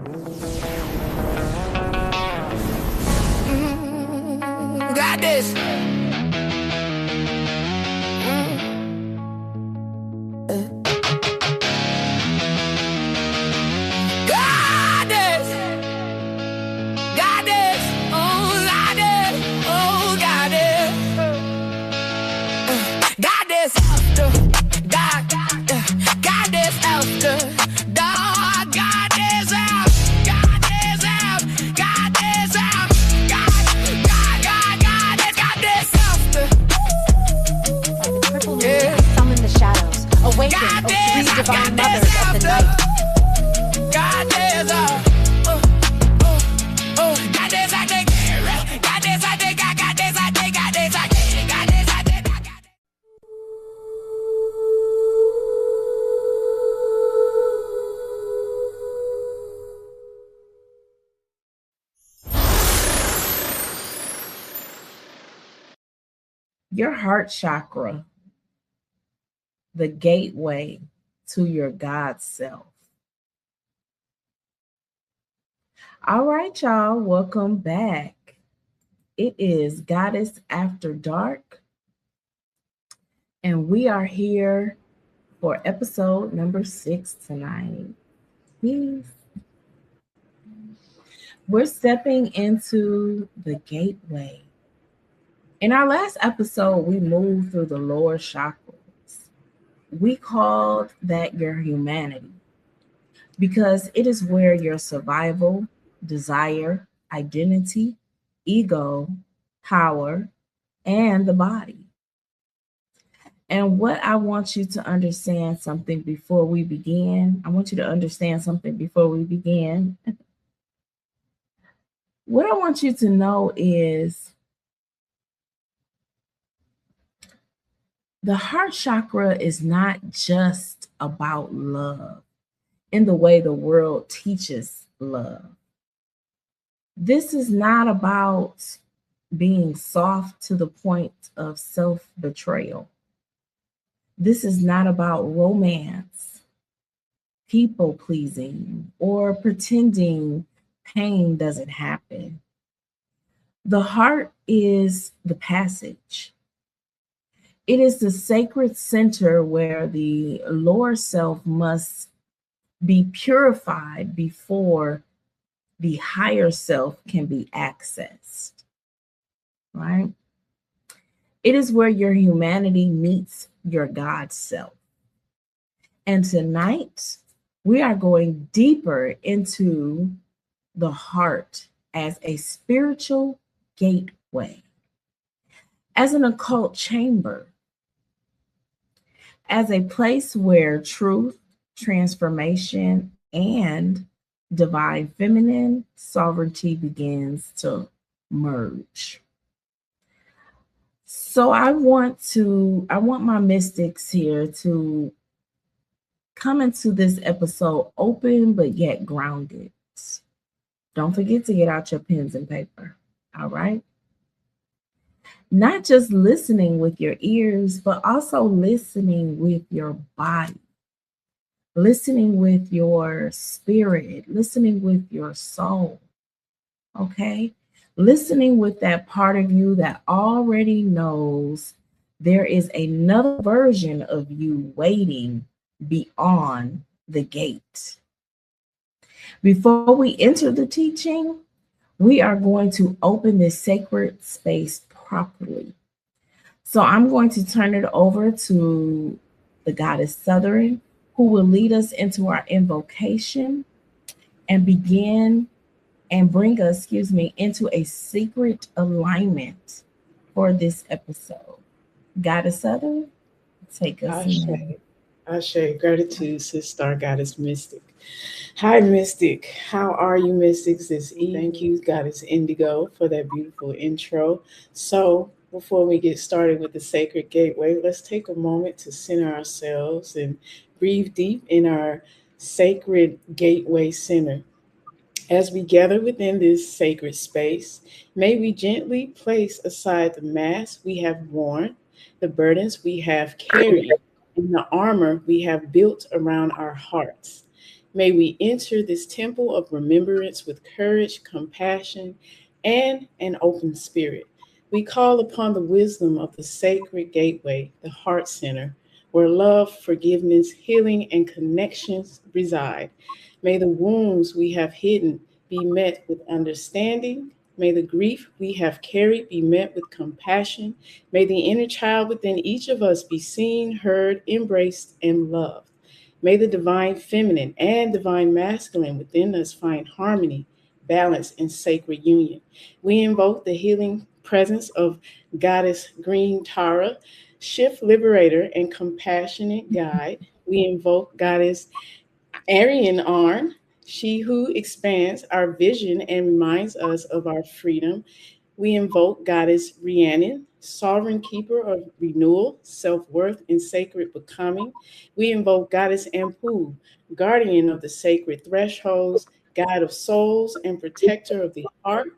Got this. Got this. Got this. Oh, got this. Oh, got this. Got this after. Got this after. Dog, got this out. Got this out. Got this out. Got this after. Yeah. Summon the shadows. Awaken, O three divine mothers of the night. Got this out. Got this out. Got this out. Got this out. Got this out. Got this out. Your heart chakra, the gateway to your God self. All right, y'all, welcome back. It is Goddess After Dark, and we are here for episode number 6 tonight. Peace. We're stepping into the gateway. In our last episode, we moved through the lower chakras. We called that your humanity because it is where your survival, desire, identity, ego, power, and the body. And what I want you to understand something before we begin. What I want you to know is the heart chakra is not just about love in the way the world teaches love. This is not about being soft to the point of self-betrayal. This is not about romance, people-pleasing, or pretending pain doesn't happen. The heart is the passage. It is the sacred center where the lower self must be purified before the higher self can be accessed, right? It is where your humanity meets your God self. And tonight, we are going deeper into the heart as a spiritual gateway, as an occult chamber, as a place where truth, transformation, and divine feminine sovereignty begins to merge. So I want my mystics here to come into this episode open but yet grounded. Don't forget to get out your pens and paper, all right? Not just listening with your ears, but also listening with your body, listening with your spirit, listening with your soul, okay? Listening with that part of you that already knows there is another version of you waiting beyond the gate. Before we enter the teaching, we are going to open this sacred space properly. So I'm going to turn it over to the Goddess Southern, who will lead us into our invocation and begin and bring us, into a secret alignment for this episode. Goddess Southern, take us in. Ashe, gratitude, Sister Goddess Mystic. Hi, Mystic. How are you, Mystics, this evening? Thank you, Goddess Indigo, for that beautiful intro. So, before we get started with the Sacred Gateway, let's take a moment to center ourselves and breathe deep in our Sacred Gateway Center. As we gather within this sacred space, may we gently place aside the masks we have worn, the burdens we have carried, and the armor we have built around our hearts. May we enter this temple of remembrance with courage, compassion, and an open spirit. We call upon the wisdom of the sacred gateway, the heart center, where love, forgiveness, healing, and connections reside. May the wounds we have hidden be met with understanding. May the grief we have carried be met with compassion. May the inner child within each of us be seen, heard, embraced, and loved. May the divine feminine and divine masculine within us find harmony, balance, and sacred union. We invoke the healing presence of Goddess Green Tara, shift liberator and compassionate guide. We invoke Goddess Arian Arn, she who expands our vision and reminds us of our freedom. We invoke Goddess Rhiannon, sovereign keeper of renewal, self worth, and sacred becoming. We invoke Goddess Anpu, guardian of the sacred thresholds, guide of souls, and protector of the heart.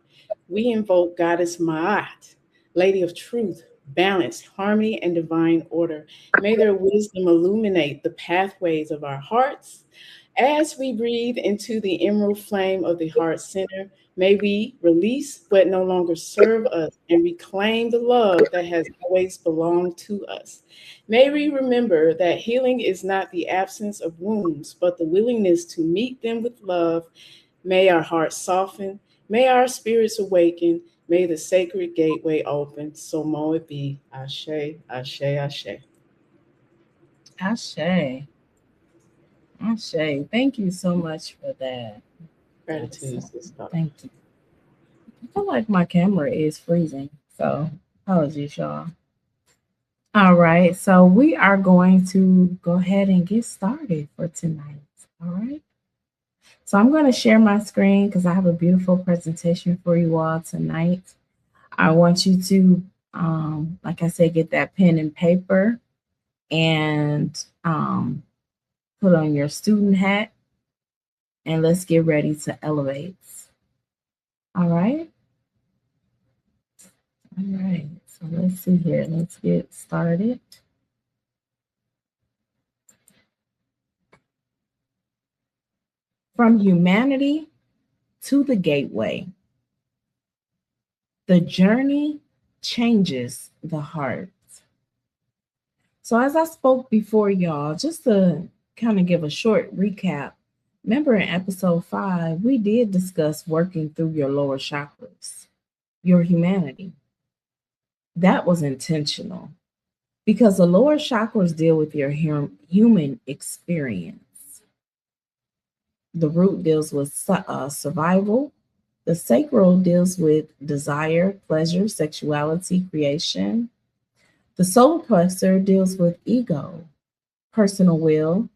We invoke Goddess Ma'at, lady of truth, balance, harmony, and divine order. May their wisdom illuminate the pathways of our hearts. As we breathe into the emerald flame of the heart center, may we release what no longer serve us and reclaim the love that has always belonged to us. May we remember that healing is not the absence of wounds, but the willingness to meet them with love. May our hearts soften. May our spirits awaken. May the sacred gateway open. So mo it be. Ashe, ashe, ashe. Ashe. Ashe. Thank you so much for that. Gratitude, sister. Thank you. I feel like my camera is freezing, so apologies, y'all. All right, so we are going to go ahead and get started for tonight. All right. So I'm going to share my screen because I have a beautiful presentation for you all tonight. I want you to, like I said, get that pen and paper and put on your student hat, and let's get ready to elevate. All right. All right. So let's see here. Let's get started. From humanity to the gateway, the journey changes the heart. So as I spoke before, y'all, just to kind of give a short recap, remember in episode 5, we did discuss working through your lower chakras, your humanity. That was intentional because the lower chakras deal with your human experience. The root deals with survival. The sacral deals with desire, pleasure, sexuality, creation. The solar plexus deals with ego, personal will,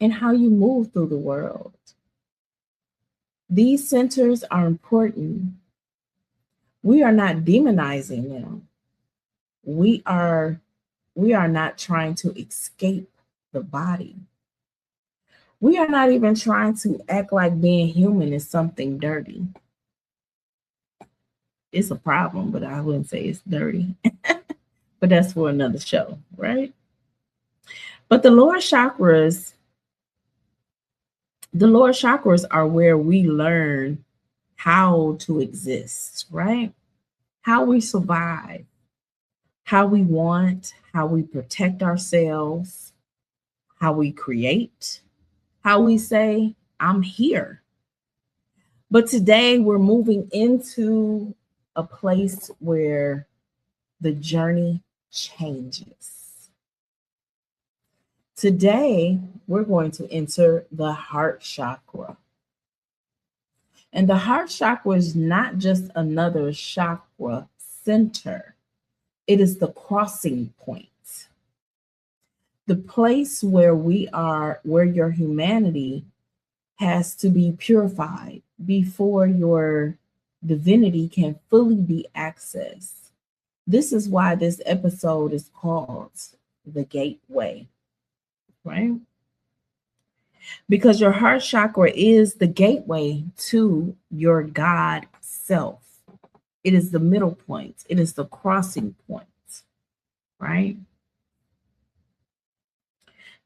and how you move through the world. These centers are important. We are not demonizing them. We are not trying to escape the body. We are not even trying to act like being human is something dirty. It's a problem, but I wouldn't say it's dirty. But that's for another show, right? But the lower chakras are where we learn how to exist, right? How we survive, how we want, how we protect ourselves, how we create, how we say, I'm here. But today we're moving into a place where the journey changes. Today, we're going to enter the heart chakra. And the heart chakra is not just another chakra center. It is the crossing point. The place where where your humanity has to be purified before your divinity can fully be accessed. This is why this episode is called The Gateway, right? Because your heart chakra is the gateway to your God self. It is the middle point. It is the crossing point, right?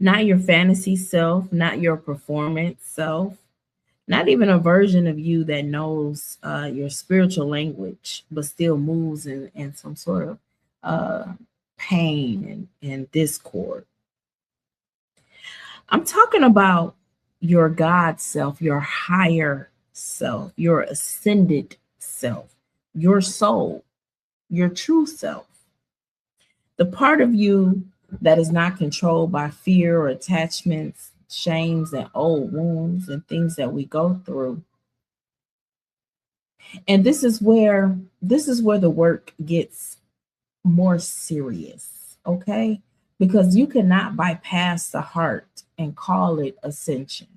Not your fantasy self, not your performance self, not even a version of you that knows your spiritual language, but still moves in some sort of pain and discord. I'm talking about your God self, your higher self, your ascended self, your soul, your true self. The part of you that is not controlled by fear or attachments, shames, and old wounds and things that we go through. And this is where the work gets more serious, okay? Because you cannot bypass the heart and call it ascension.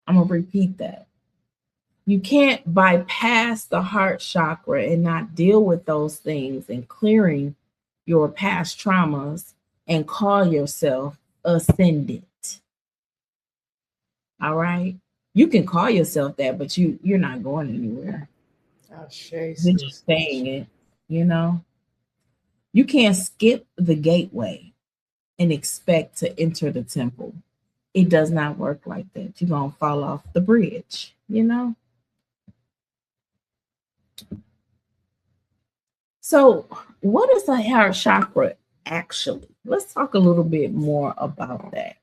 I'm gonna repeat that. You can't bypass the heart chakra and not deal with those things and clearing your past traumas and call yourself ascended. All right? You can call yourself that, but you're not going anywhere. You're just staying it, you know? You can't skip the gateway and expect to enter the temple. It does not work like that. You're going to fall off the bridge, you know? So, what is the heart chakra actually? Let's talk a little bit more about that.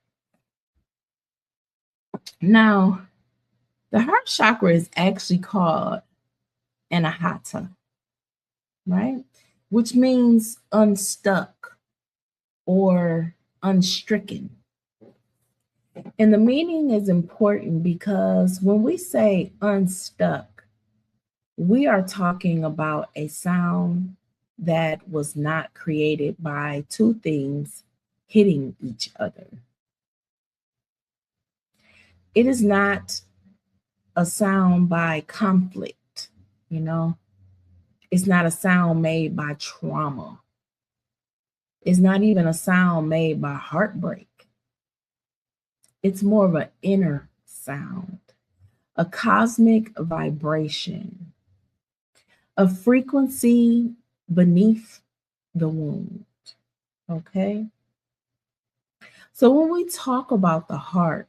Now, the heart chakra is actually called Anahata, right? Which means unstuck or unstricken. And the meaning is important because when we say unstuck, we are talking about a sound that was not created by two things hitting each other. It is not a sound by conflict, you know? It's not a sound made by trauma. It's not even a sound made by heartbreak. It's more of an inner sound, a cosmic vibration, a frequency beneath the wound. Okay? So when we talk about the heart,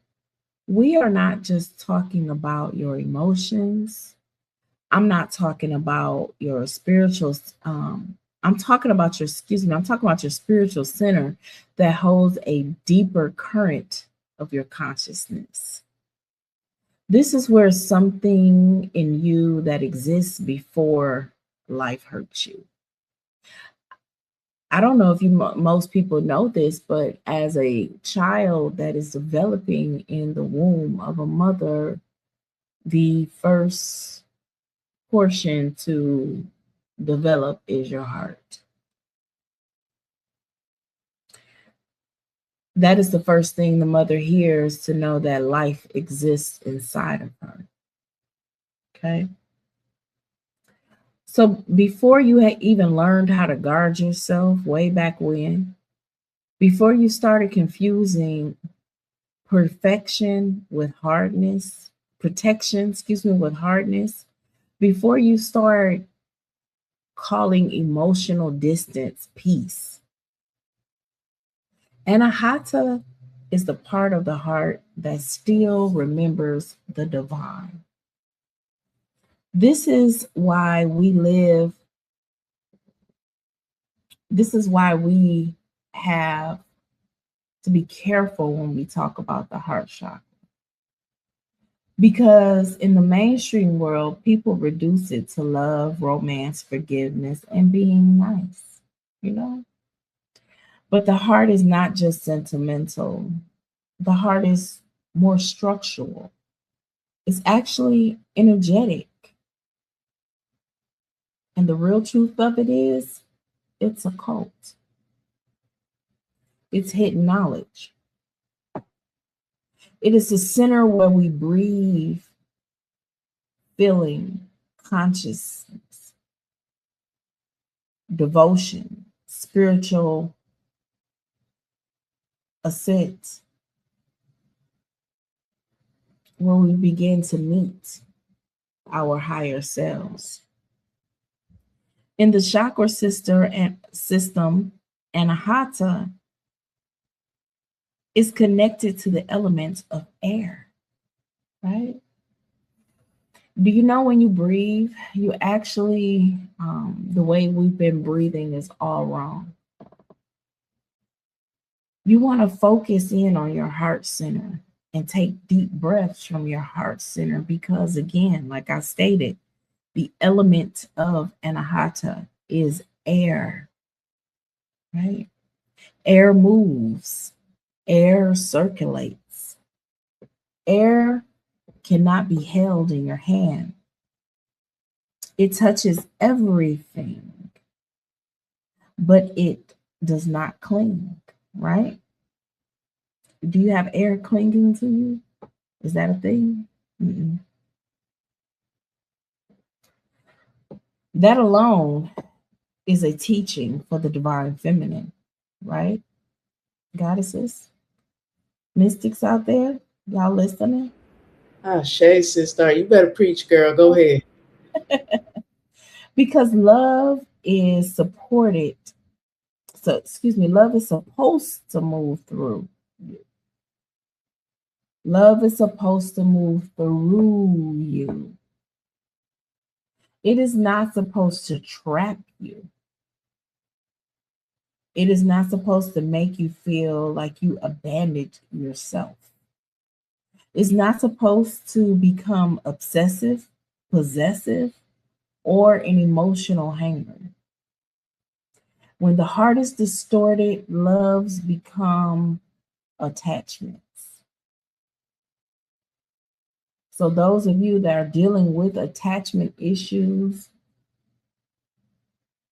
we are not just talking about your emotions. I'm not talking about your spiritual I'm talking about your spiritual center that holds a deeper current of your consciousness. This is where something in you that exists before life hurts you. I don't know if most people know this, but as a child that is developing in the womb of a mother, the first portion to develop is your heart. That is the first thing the mother hears to know that life exists inside of her. Okay. So before you had even learned how to guard yourself way back when, before you started confusing protection with hardness, before you start calling emotional distance peace, Anahata is the part of the heart that still remembers the divine. This is why we have to be careful when we talk about the heart chakra. Because in the mainstream world, people reduce it to love, romance, forgiveness, and being nice, you know? But the heart is not just sentimental. The heart is more structural. It's actually energetic. And the real truth of it is, it's occult. It's hidden knowledge. It is the center where we breathe, feeling, consciousness, devotion, spiritual ascent, where we begin to meet our higher selves. In the chakra system, Anahata is connected to the elements of air, right? Do you know when you breathe, you actually, the way we've been breathing is all wrong. You want to focus in on your heart center and take deep breaths from your heart center because, again, like I stated, the element of Anahata is air, right? Air moves, air circulates, air cannot be held in your hand. It touches everything, but it does not cling, right? Do you have air clinging to you? Is that a thing? Mm-mm. That alone is a teaching for the divine feminine, right? Goddesses, mystics out there, y'all listening? Shay, sister, you better preach, girl. Go ahead. Because love is supported. So, excuse me, love is supposed to move through you. Love is supposed to move through you. It is not supposed to trap you. It is not supposed to make you feel like you abandoned yourself. It's not supposed to become obsessive, possessive, or an emotional hanger. When the heart is distorted, loves become attachments. So, those of you that are dealing with attachment issues,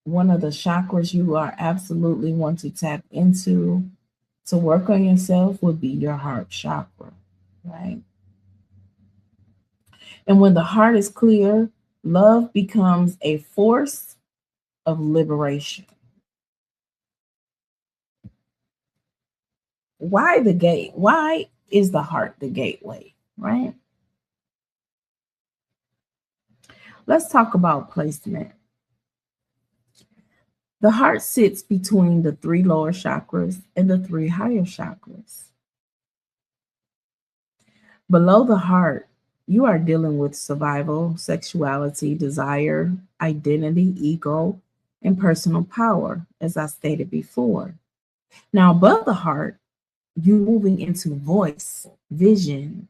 one of the chakras you are absolutely want to tap into to work on yourself would be your heart chakra, right? And when the heart is clear, love becomes a force of liberation. Why the gate? Why is the heart the gateway, right? Let's talk about placement. The heart sits between the 3 lower chakras and the 3 higher chakras. Below the heart, you are dealing with survival, sexuality, desire, identity, ego, and personal power, as I stated before. Now, above the heart, you moving into voice, vision,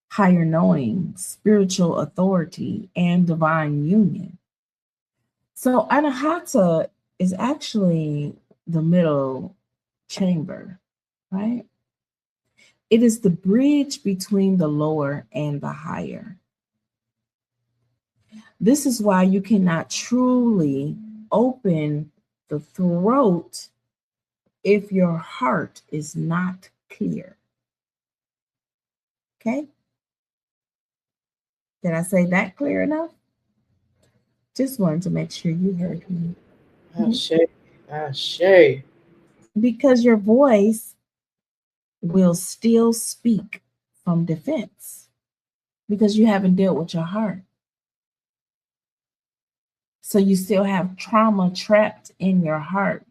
higher knowing, spiritual authority, and divine union. So, Anahata is actually the middle chamber, right? It is the bridge between the lower and the higher. This is why you cannot truly open the throat if your heart is not clear. Okay? Did I say that clear enough? Just wanted to make sure you heard me. Shay. Because your voice will still speak from defense because you haven't dealt with your heart. So you still have trauma trapped in your heart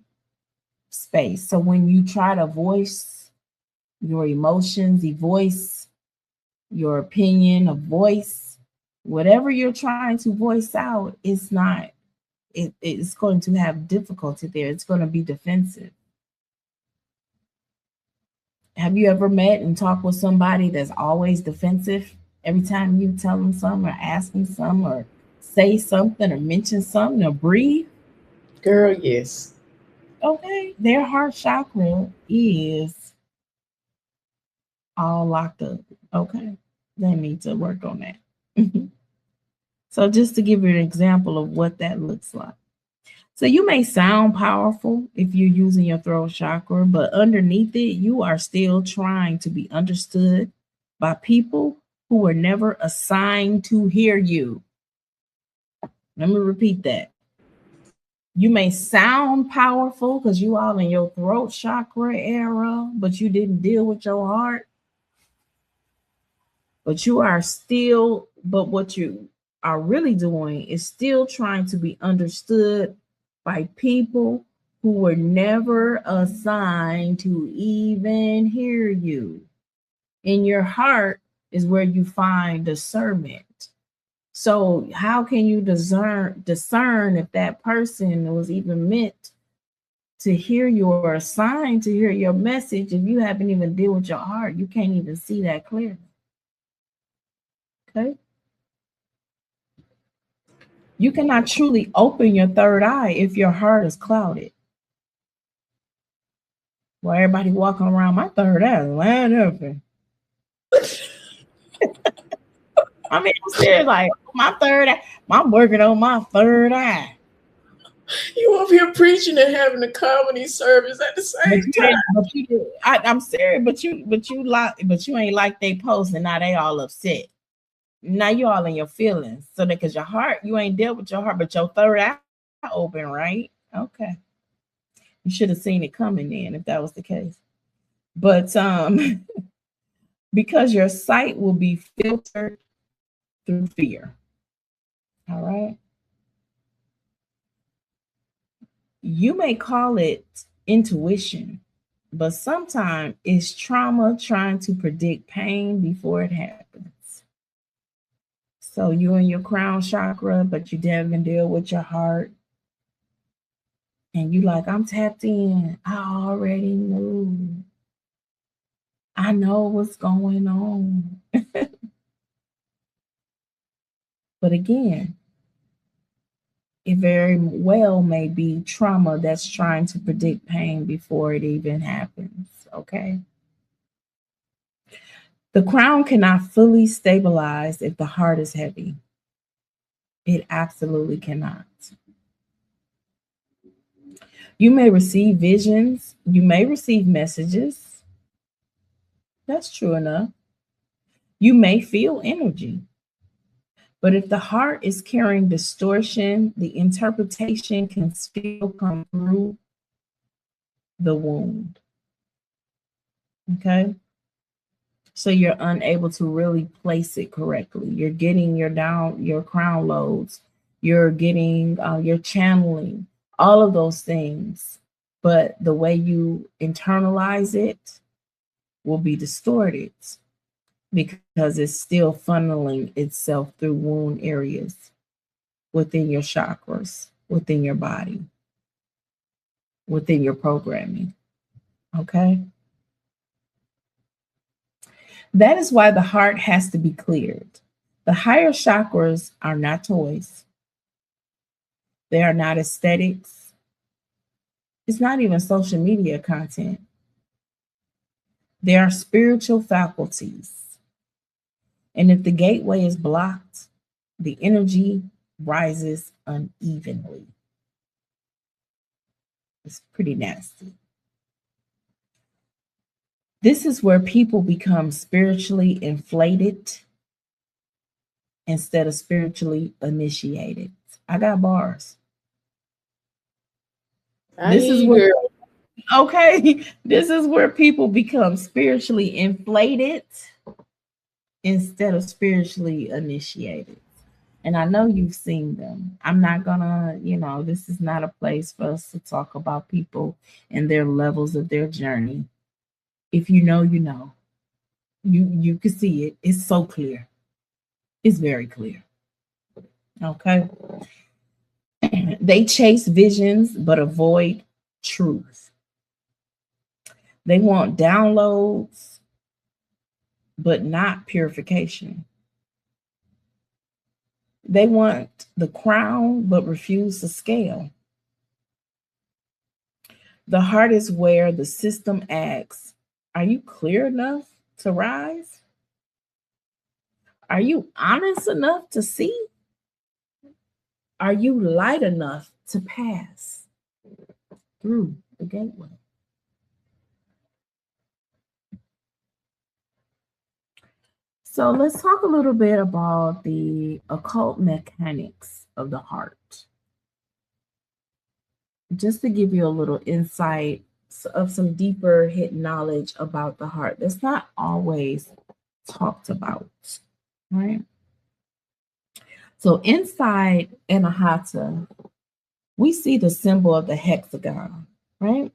space. So when you try to voice your emotions, voice your opinion, a voice, whatever you're trying to voice out, it's going to have difficulty there. It's going to be defensive. Have you ever met and talked with somebody that's always defensive? Every time you tell them something or ask them something or say something or mention something or breathe? Girl, yes. Okay, their heart chakra is all locked up. Okay, they need to work on that. So just to give you an example of what that looks like. So you may sound powerful if you're using your throat chakra, but underneath it, you are still trying to be understood by people who were never assigned to hear you. Let me repeat that. You may sound powerful because you all in your throat chakra era, but you didn't deal with your heart. But what you are really doing is still trying to be understood by people who were never assigned to even hear you. In your heart is where you find discernment. So how can you discern if that person was even meant to hear you or assigned to hear your message if you haven't even dealt with your heart? You can't even see that clearly. Okay? You cannot truly open your third eye if your heart is clouded. Well, everybody walking around, my third eye is wide open. I mean, I'm serious, like my third eye, I'm working on my third eye. You over here preaching and having a comedy service at the same time. I'm serious, but you ain't like they post, and now they all upset. Now you all in your feelings. So that because your heart, you ain't dealt with your heart, but your third eye open, right? Okay. You should have seen it coming in if that was the case. But because your sight will be filtered through fear. All right. You may call it intuition, but sometimes it's trauma trying to predict pain before it happens. So you in your crown chakra, but you didn't deal with your heart. And you like, I'm tapped in. I already knew. I know what's going on. But again, it very well may be trauma that's trying to predict pain before it even happens. Okay. The crown cannot fully stabilize if the heart is heavy. It absolutely cannot. You may receive visions. You may receive messages. That's true enough. You may feel energy. But if the heart is carrying distortion, the interpretation can still come through the wound. Okay? So you're unable to really place it correctly. You're getting your crown loads. You're getting, you're channeling, all of those things. But the way you internalize it will be distorted because it's still funneling itself through wound areas within your chakras, within your body, within your programming. Okay? That is why the heart has to be cleared. The higher chakras are not toys. They are not aesthetics. It's not even social media content. They are spiritual faculties. And if the gateway is blocked, the energy rises unevenly. It's pretty nasty. This is where people become spiritually inflated instead of spiritually initiated. I got bars. This is where people become spiritually inflated instead of spiritually initiated. And I know you've seen them. I'm not gonna, this is not a place for us to talk about people and their levels of their journey. If you know, you know. You can see it. It's so clear. It's very clear. Okay. They chase visions but avoid truth. They want downloads but not purification. They want the crown but refuse the scale. The heart is where the system asks, are you clear enough to rise? Are you honest enough to see? Are you light enough to pass through the gateway? So let's talk a little bit about the occult mechanics of the heart. Just to give you a little insight of some deeper hidden knowledge about the heart that's not always talked about, right? So inside Anahata, we see the symbol of the hexagon. right?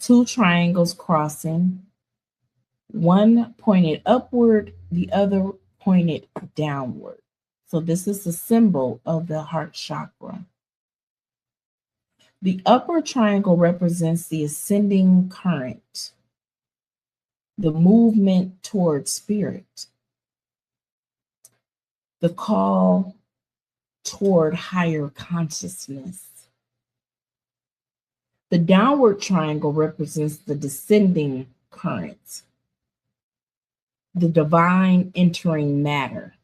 Two triangles crossing, one pointed upward, the other pointed downward. So this is the symbol of the heart chakra. The upper triangle represents the ascending current, the movement toward spirit, the call toward higher consciousness. The downward triangle represents the descending current, the divine entering matter,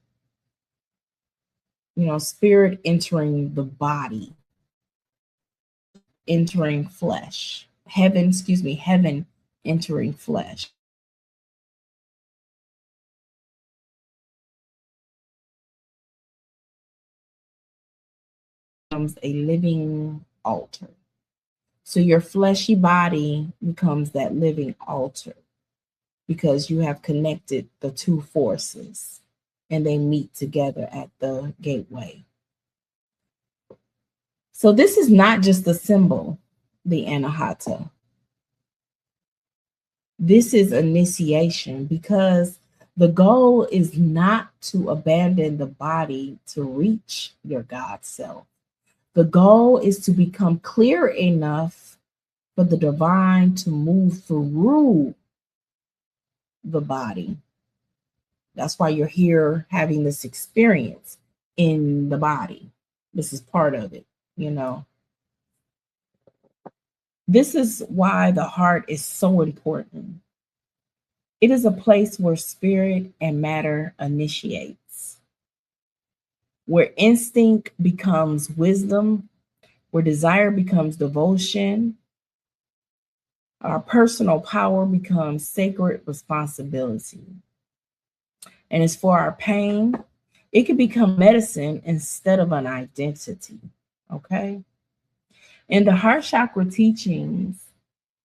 spirit entering the body, entering flesh, heaven entering flesh. Becomes a living altar. So your fleshy body becomes that living altar because you have connected the two forces and they meet together at the gateway. So this is not just a symbol, the Anahata. This is initiation because the goal is not to abandon the body to reach your God self. The goal is to become clear enough for the divine to move through the body. That's why you're here having this experience in the body. This is part of it, This is why the heart is so important. It is a place where spirit and matter initiates, where instinct becomes wisdom, where desire becomes devotion, our personal power becomes sacred responsibility. And as for our pain, it can become medicine instead of an identity, okay? In the heart chakra teachings,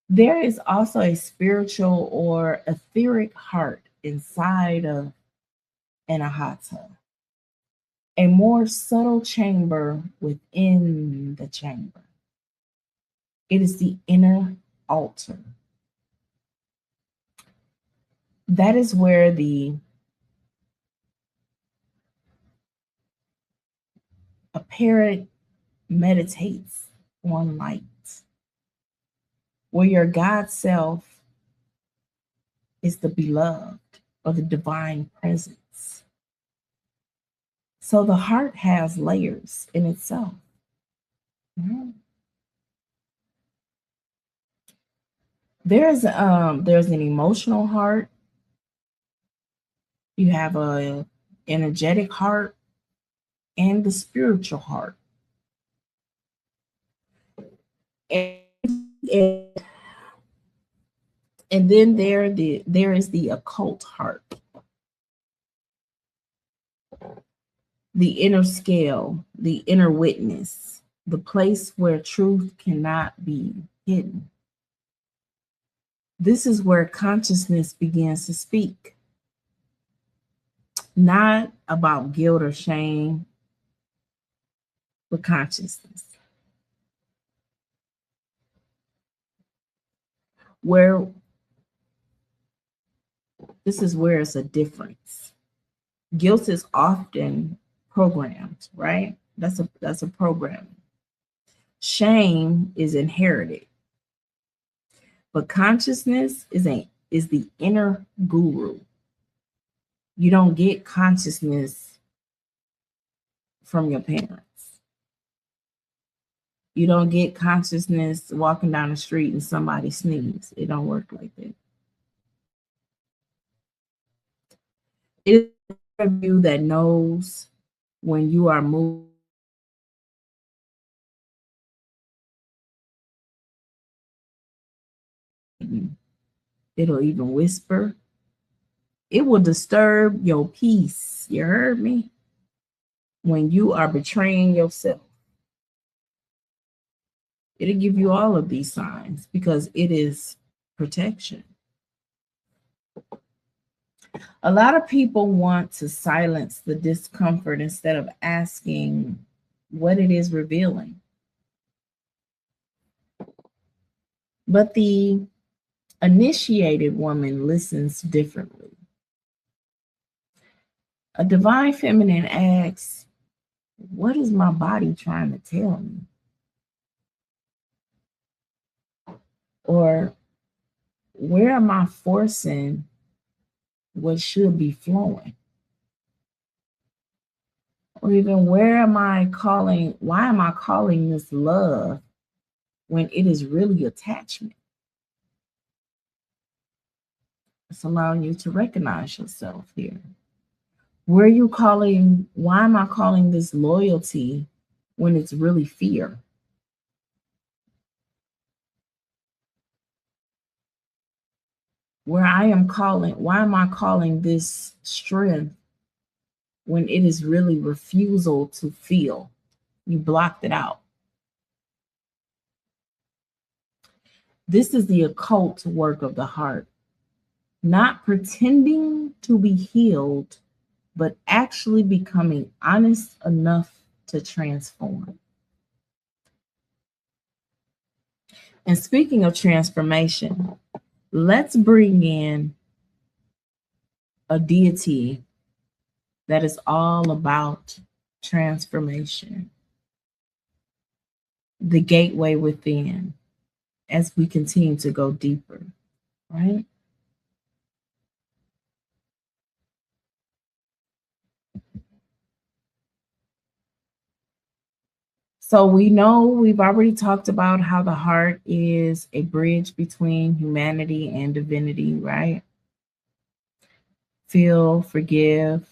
there is also a spiritual or etheric heart inside of Anahata, a more subtle chamber within the chamber. It is the inner altar. That is where the apparent meditates on light, where your God self is the beloved or the divine presence. So the heart has layers in itself. There's an emotional heart. You have a energetic heart and the spiritual heart. And then there is the occult heart, the inner scale, the inner witness, the place where truth cannot be hidden. This is where consciousness begins to speak, not about guilt or shame, but consciousness. Where this is where it's a difference. Guilt is often programmed, right? That's a programming. Shame is inherited. But consciousness is the inner guru. You don't get consciousness from your parents. You don't get consciousness walking down the street and somebody sneezes. It don't work like that. It is a view that knows when you are moving. It'll even whisper. It will disturb your peace. You heard me? When you are betraying yourself. It'll give you all of these signs because it is protection. A lot of people want to silence the discomfort instead of asking what it is revealing. But the initiated woman listens differently. A divine feminine asks, what is my body trying to tell me? Or where am I forcing what should be flowing? Or even why am I calling this love when it is really attachment? It's allowing you to recognize yourself here. Why am I calling this loyalty when it's really fear? Why am I calling this strength when it is really refusal to feel? You blocked it out. This is the occult work of the heart. Not pretending to be healed, but actually becoming honest enough to transform. And speaking of transformation, let's bring in a deity that is all about transformation. The gateway within, as we continue to go deeper, right? So we know we've already talked about how the heart is a bridge between humanity and divinity, right? Feel, forgive,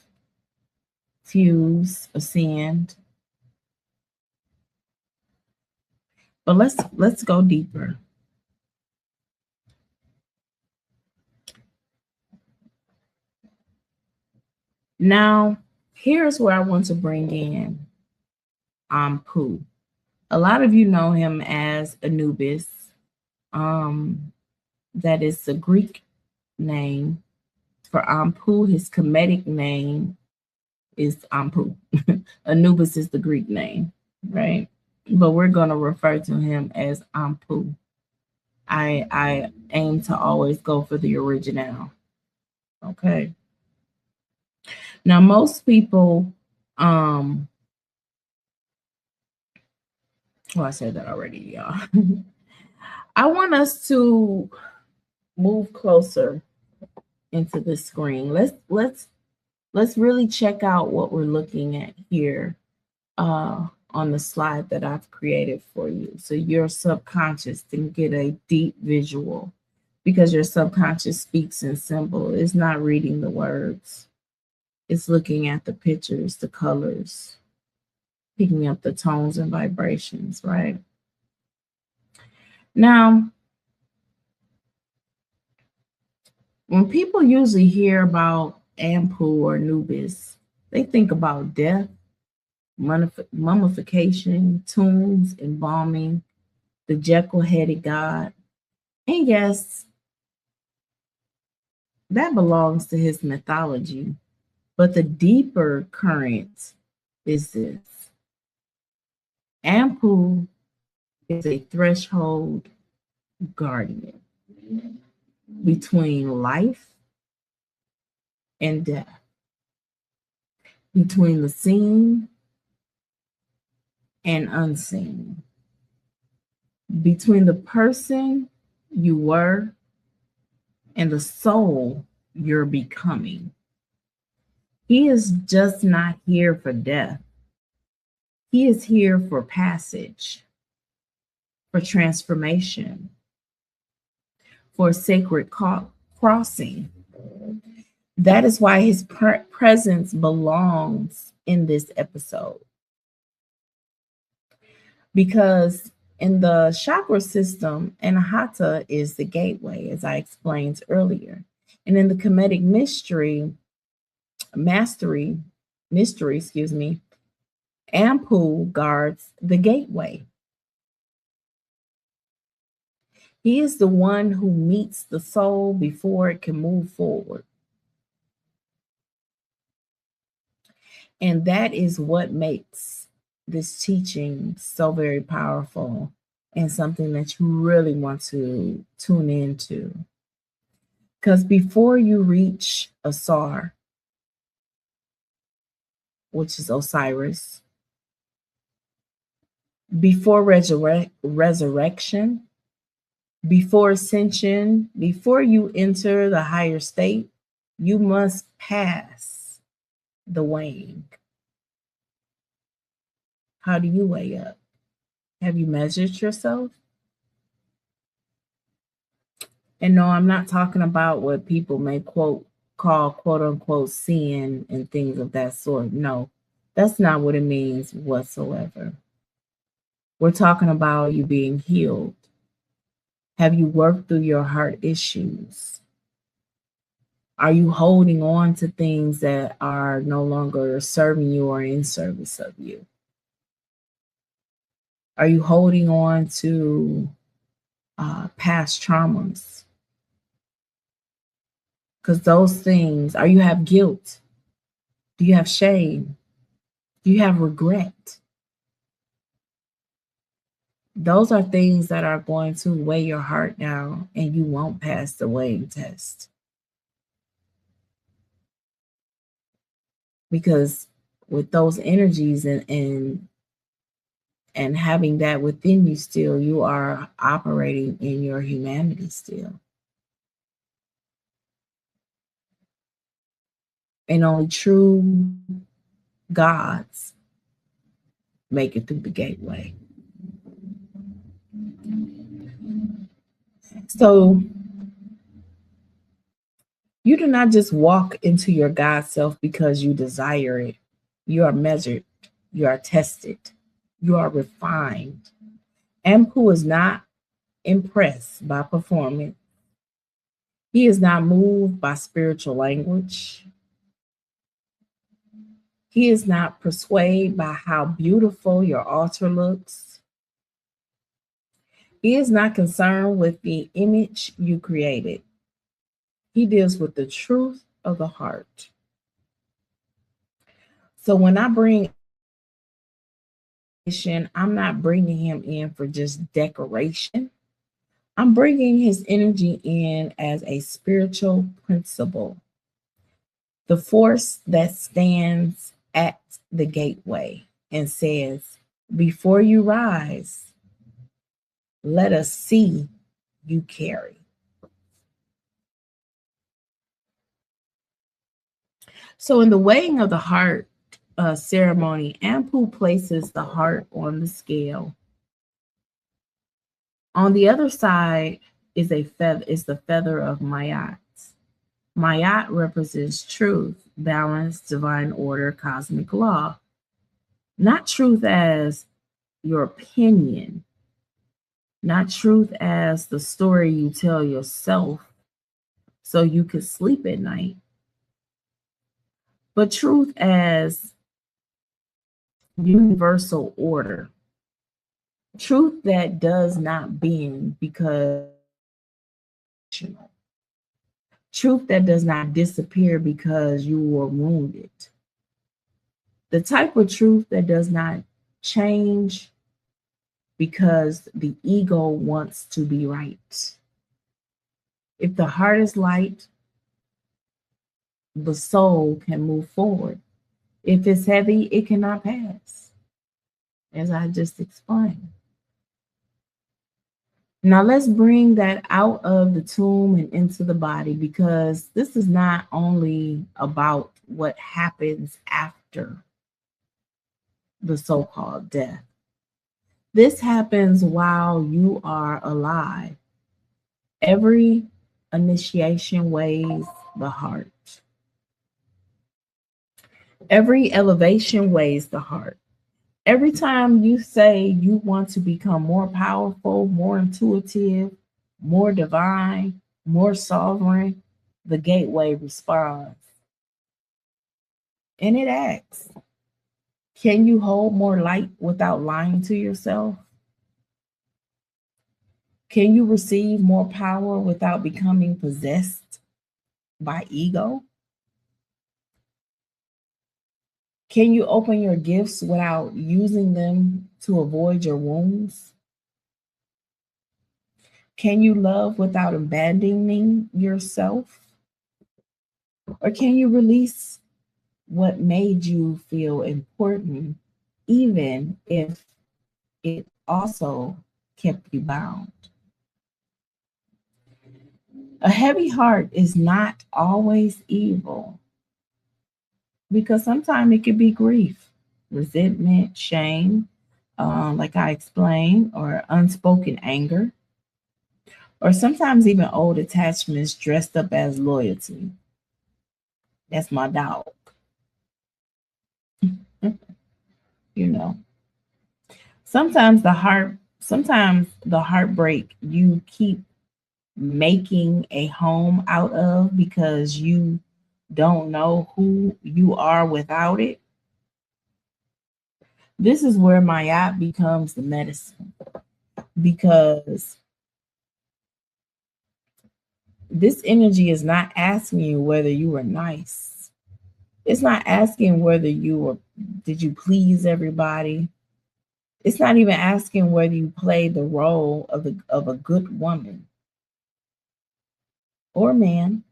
fuse, ascend. But let's go deeper. Now, here's where I want to bring in Anpu. A lot of you know him as Anubis. That is the Greek name for Anpu. His Kemetic name is Anpu. Anubis is the Greek name, right? But we're going to refer to him as Anpu. I aim to always go for the original. Okay. Now, most people, well, I said that already, y'all. I want us to move closer into the screen. Let's really check out what we're looking at here on the slide that I've created for you. So your subconscious can get a deep visual, because your subconscious speaks in symbol. It's not reading the words. It's looking at the pictures, the colors, picking up the tones and vibrations, right? Now, when people usually hear about Anpu or Anubis, they think about death, mummification, tombs, embalming, the Jekyll-headed god. And yes, that belongs to his mythology. But the deeper current is this. Anpu is a threshold guardian between life and death, between the seen and unseen, between the person you were and the soul you're becoming. He is just not here for death. He is here for passage, for transformation, for sacred crossing. That is why his presence belongs in this episode. Because in the chakra system, Anahata is the gateway, as I explained earlier. And in the Kemetic mystery, Anpu guards the gateway. He is the one who meets the soul before it can move forward. And that is what makes this teaching so very powerful and something that you really want to tune into. Because before you reach Asar, which is Osiris, before resurrection, before ascension, before you enter the higher state, you must pass the weighing. How do you weigh up? Have you measured yourself? And no, I'm not talking about what people may call quote unquote sin and things of that sort. No, that's not what it means whatsoever. We're talking about you being healed. Have you worked through your heart issues? Are you holding on to things that are no longer serving you or in service of you? Are you holding on to past traumas? Because those things, are you have guilt? Do you have shame? Do you have regret? Those are things that are going to weigh your heart down and you won't pass the weighing test. Because with those energies and having that within you still, you are operating in your humanity still. And only true gods make it through the gateway. So you do not just walk into your God self because you desire it. You are measured. You are tested. You are refined. Anpu is not impressed by performance. He is not moved by spiritual language. He is not persuaded by how beautiful your altar looks. He is not concerned with the image you created. He deals with the truth of the heart. So when I bring, I'm not bringing him in for just decoration. I'm bringing his energy in as a spiritual principle, the force that stands at the gateway and says, before you rise, let us see you carry. So in the weighing of the heart ceremony, Anpu places the heart on the scale. On the other side is the feather of Mayat. Mayat represents truth, balance, divine order, cosmic law. Not truth as your opinion, not truth as the story you tell yourself so you can sleep at night, but truth as universal order. Truth that does not bend because truth that does not disappear because you were wounded. The type of truth that does not change because the ego wants to be right. If the heart is light, the soul can move forward. If it's heavy, it cannot pass, as I just explained. Now let's bring that out of the tomb and into the body, because this is not only about what happens after the so-called death. This happens while you are alive. Every initiation weighs the heart. Every elevation weighs the heart. Every time you say you want to become more powerful, more intuitive, more divine, more sovereign, the gateway responds. And it asks, can you hold more light without lying to yourself? Can you receive more power without becoming possessed by ego? Can you open your gifts without using them to avoid your wounds? Can you love without abandoning yourself? Or can you release what made you feel important, even if it also kept you bound? A heavy heart is not always evil, because sometimes it could be grief, resentment, shame, like I explained, or unspoken anger, or sometimes even old attachments dressed up as loyalty. That's my dog. You know, sometimes the heartbreak you keep making a home out of because you don't know who you are without it. This is where Mayat becomes the medicine, because this energy is not asking you whether you were nice. It's not asking whether did you please everybody. It's not even asking whether you played the role of a good woman or man.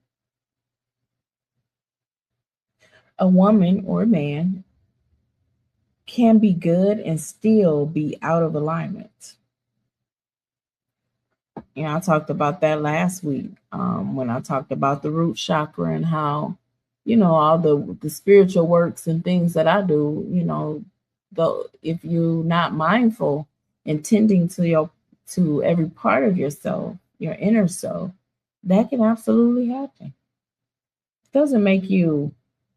A woman or a man can be good and still be out of alignment. You know, I talked about that last week when I talked about the root chakra and how, you know, all the spiritual works and things that I do, you know, though if you're not mindful and tending to every part of yourself, your inner self, that can absolutely happen. It doesn't make you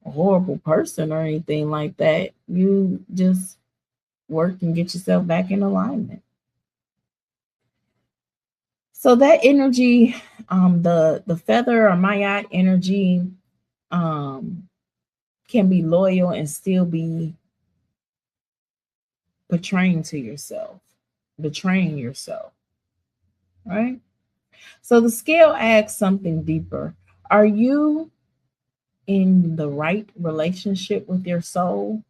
a horrible person or anything like that. You just work and get yourself back in alignment. So that energy, the feather or Mayat energy, can be loyal and still be betraying yourself, right? So the scale asks something deeper. Are you in the right relationship with your soul?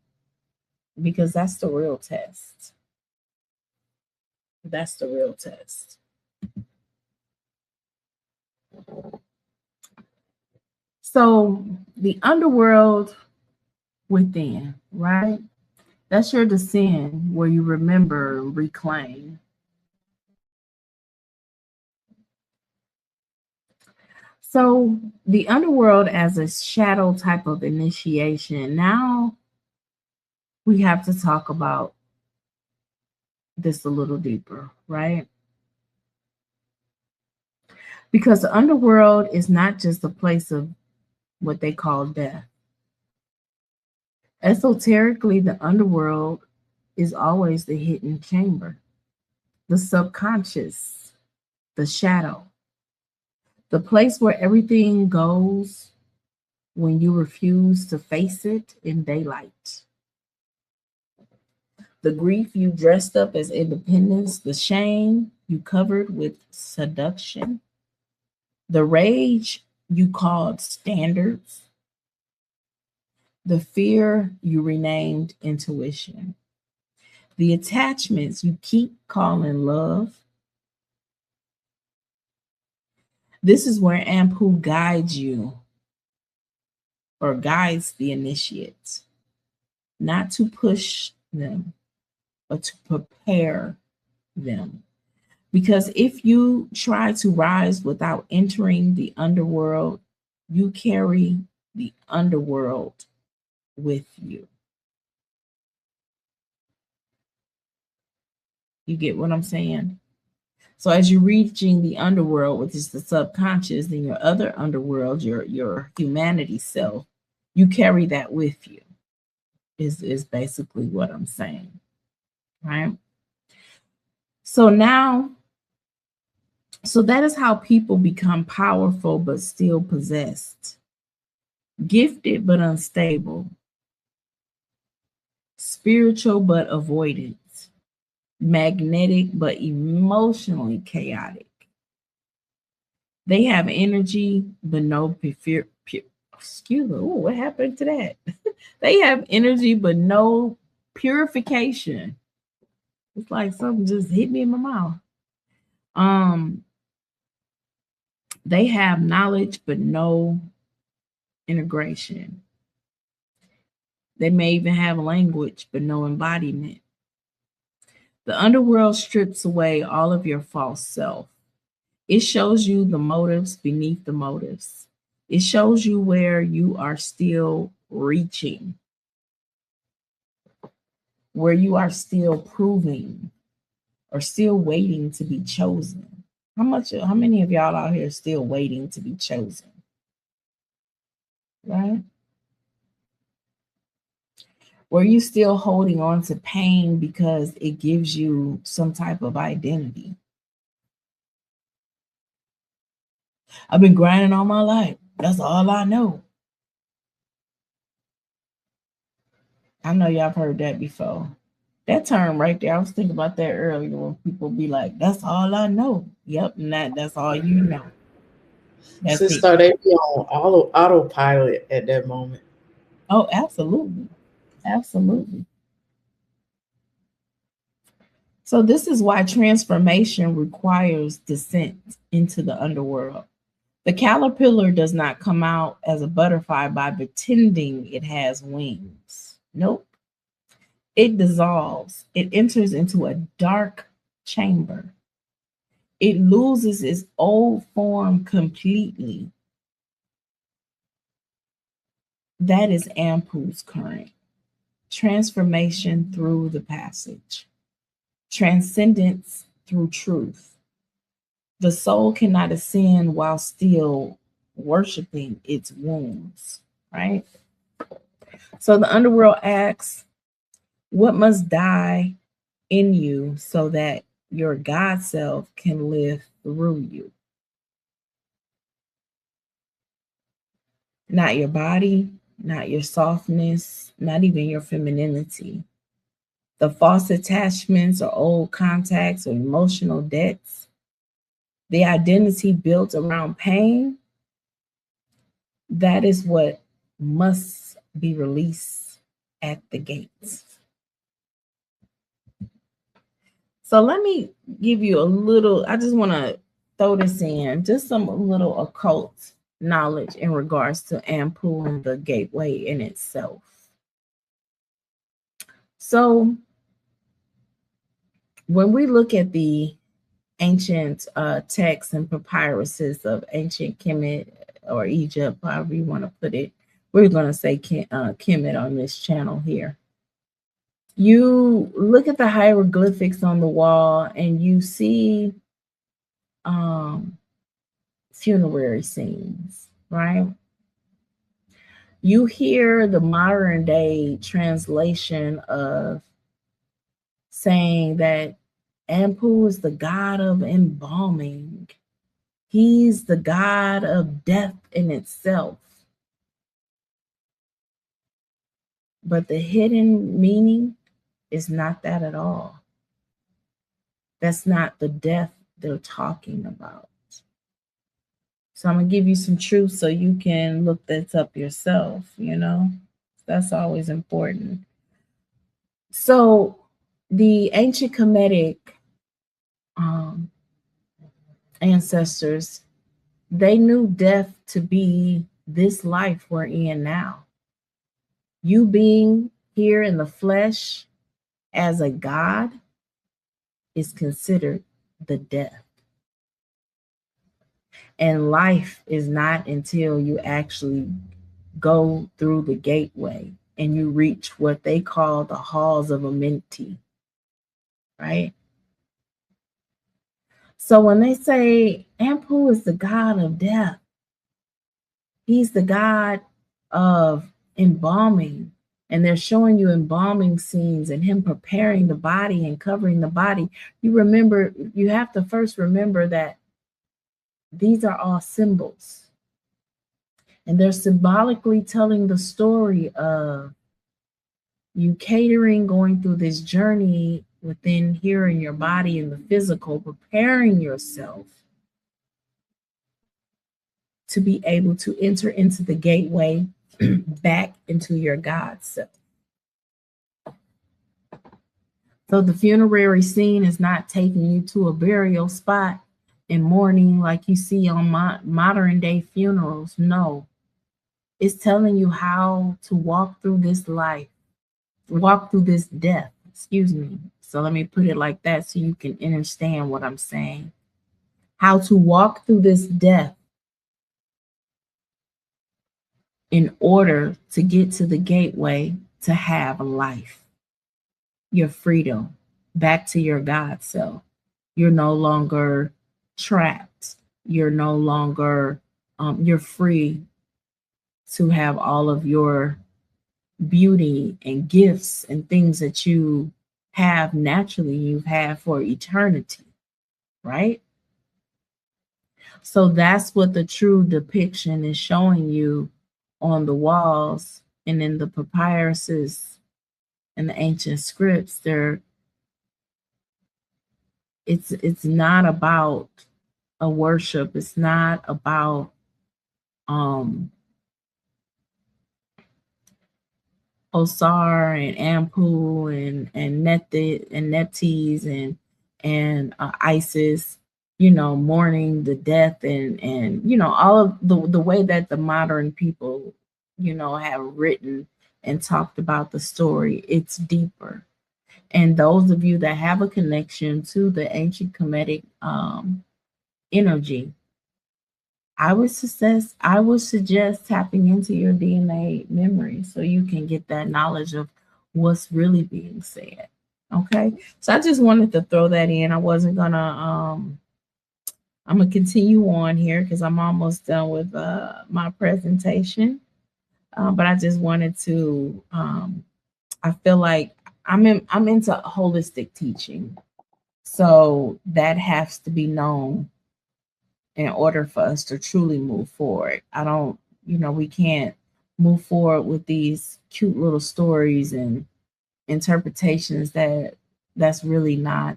Because that's the real test. That's the real test. So the underworld within, right? That's your descent where you remember, reclaim. So the underworld as a shadow type of initiation. Now we have to talk about this a little deeper, right? Because the underworld is not just a place of what they call death. Esoterically, the underworld is always the hidden chamber, the subconscious, the shadow, the place where everything goes when you refuse to face it in daylight. The grief you dressed up as independence, the shame you covered with seduction, the rage you called standards, the fear you renamed intuition, the attachments you keep calling love. This is where Anpu guides you, or guides the initiates, not to push them, but to prepare them. Because if you try to rise without entering the underworld, you carry the underworld with you. You get what I'm saying? So as you're reaching the underworld, which is the subconscious, and your other underworld, your humanity self, you carry that with you, is basically what I'm saying. Right? So that is how people become powerful but still possessed, gifted but unstable, spiritual but avoidant, magnetic but emotionally chaotic. They have energy but no excuse me, ooh, what happened to that? They have energy but no purification. It's like something just hit me in my mouth. They have knowledge, but no integration. They may even have language, but no embodiment. The underworld strips away all of your false self. It shows you the motives beneath the motives. It shows you where you are still reaching, where you are still proving or still waiting to be chosen. How many of y'all out here still waiting to be chosen? Right? Or are you still holding on to pain because it gives you some type of identity? I've been grinding all my life. That's all I know. I know y'all have heard that before. That term right there, I was thinking about that earlier when people be like, that's all I know. Yep, and that's all you know. That's Sister, they be on autopilot at that moment. Oh, absolutely. Absolutely. So this is why transformation requires descent into the underworld. The caterpillar does not come out as a butterfly by pretending it has wings. Nope. It dissolves. It enters into a dark chamber. It loses its old form completely. That is Anpu's current. Transformation through the passage. Transcendence through truth. The soul cannot ascend while still worshiping its wounds, right? So the underworld asks, what must die in you so that your God self can live through you? Not your body, not your softness, not even your femininity. The false attachments or old contacts or emotional debts, the identity built around pain, that is what must be released at the gates. So let me give you a little, I just want to throw this in, just some little occult knowledge in regards to Anpu and the gateway in itself. So when we look at the ancient texts and papyruses of ancient Kemet or Egypt, however you want to put it, we're going to say Kemet on this channel here. You look at the hieroglyphics on the wall and you see funerary scenes, right? You hear the modern day translation of saying that Anpu is the god of embalming. He's the god of death in itself. But the hidden meaning is not that at all. That's not the death they're talking about. So I'm going to give you some truth so you can look this up yourself, you know? That's always important. So the ancient Kemetic ancestors, they knew death to be this life we're in now. You being here in the flesh as a god is considered the death. And life is not until you actually go through the gateway and you reach what they call the halls of amenity, right? So when they say Anpu is the god of death, he's the god of embalming, and they're showing you embalming scenes and him preparing the body and covering the body. You have to first remember that these are all symbols. And they're symbolically telling the story of you catering, going through this journey within here in your body and the physical, preparing yourself to be able to enter into the gateway back into your God self. So the funerary scene is not taking you to a burial spot. in mourning like you see on modern day funerals. No, it's telling you how to walk through this life, walk through this death, excuse me. So let me put it like that so you can understand what I'm saying. How to walk through this death in order to get to the gateway to have life, your freedom, back to your God self. You're no longer trapped. You're no longer, you're free to have all of your beauty and gifts and things that you have naturally, you've had for eternity, right? So that's what the true depiction is showing you on the walls and in the papyruses and the ancient scripts. It's not about a worship. It's not about Osar and Anpu and Nephthys and Isis, mourning the death and all of the way that the modern people, have written and talked about the story. It's deeper. And those of you that have a connection to the ancient Kemetic energy, I would suggest tapping into your DNA memory so you can get that knowledge of what's really being said. Okay. So I just wanted to throw that in. I wasn't gonna I'm gonna continue on here because I'm almost done with my presentation. But I just wanted to I feel like I'm into holistic teaching. So that has to be known in order for us to truly move forward. We can't move forward with these cute little stories and interpretations that's really not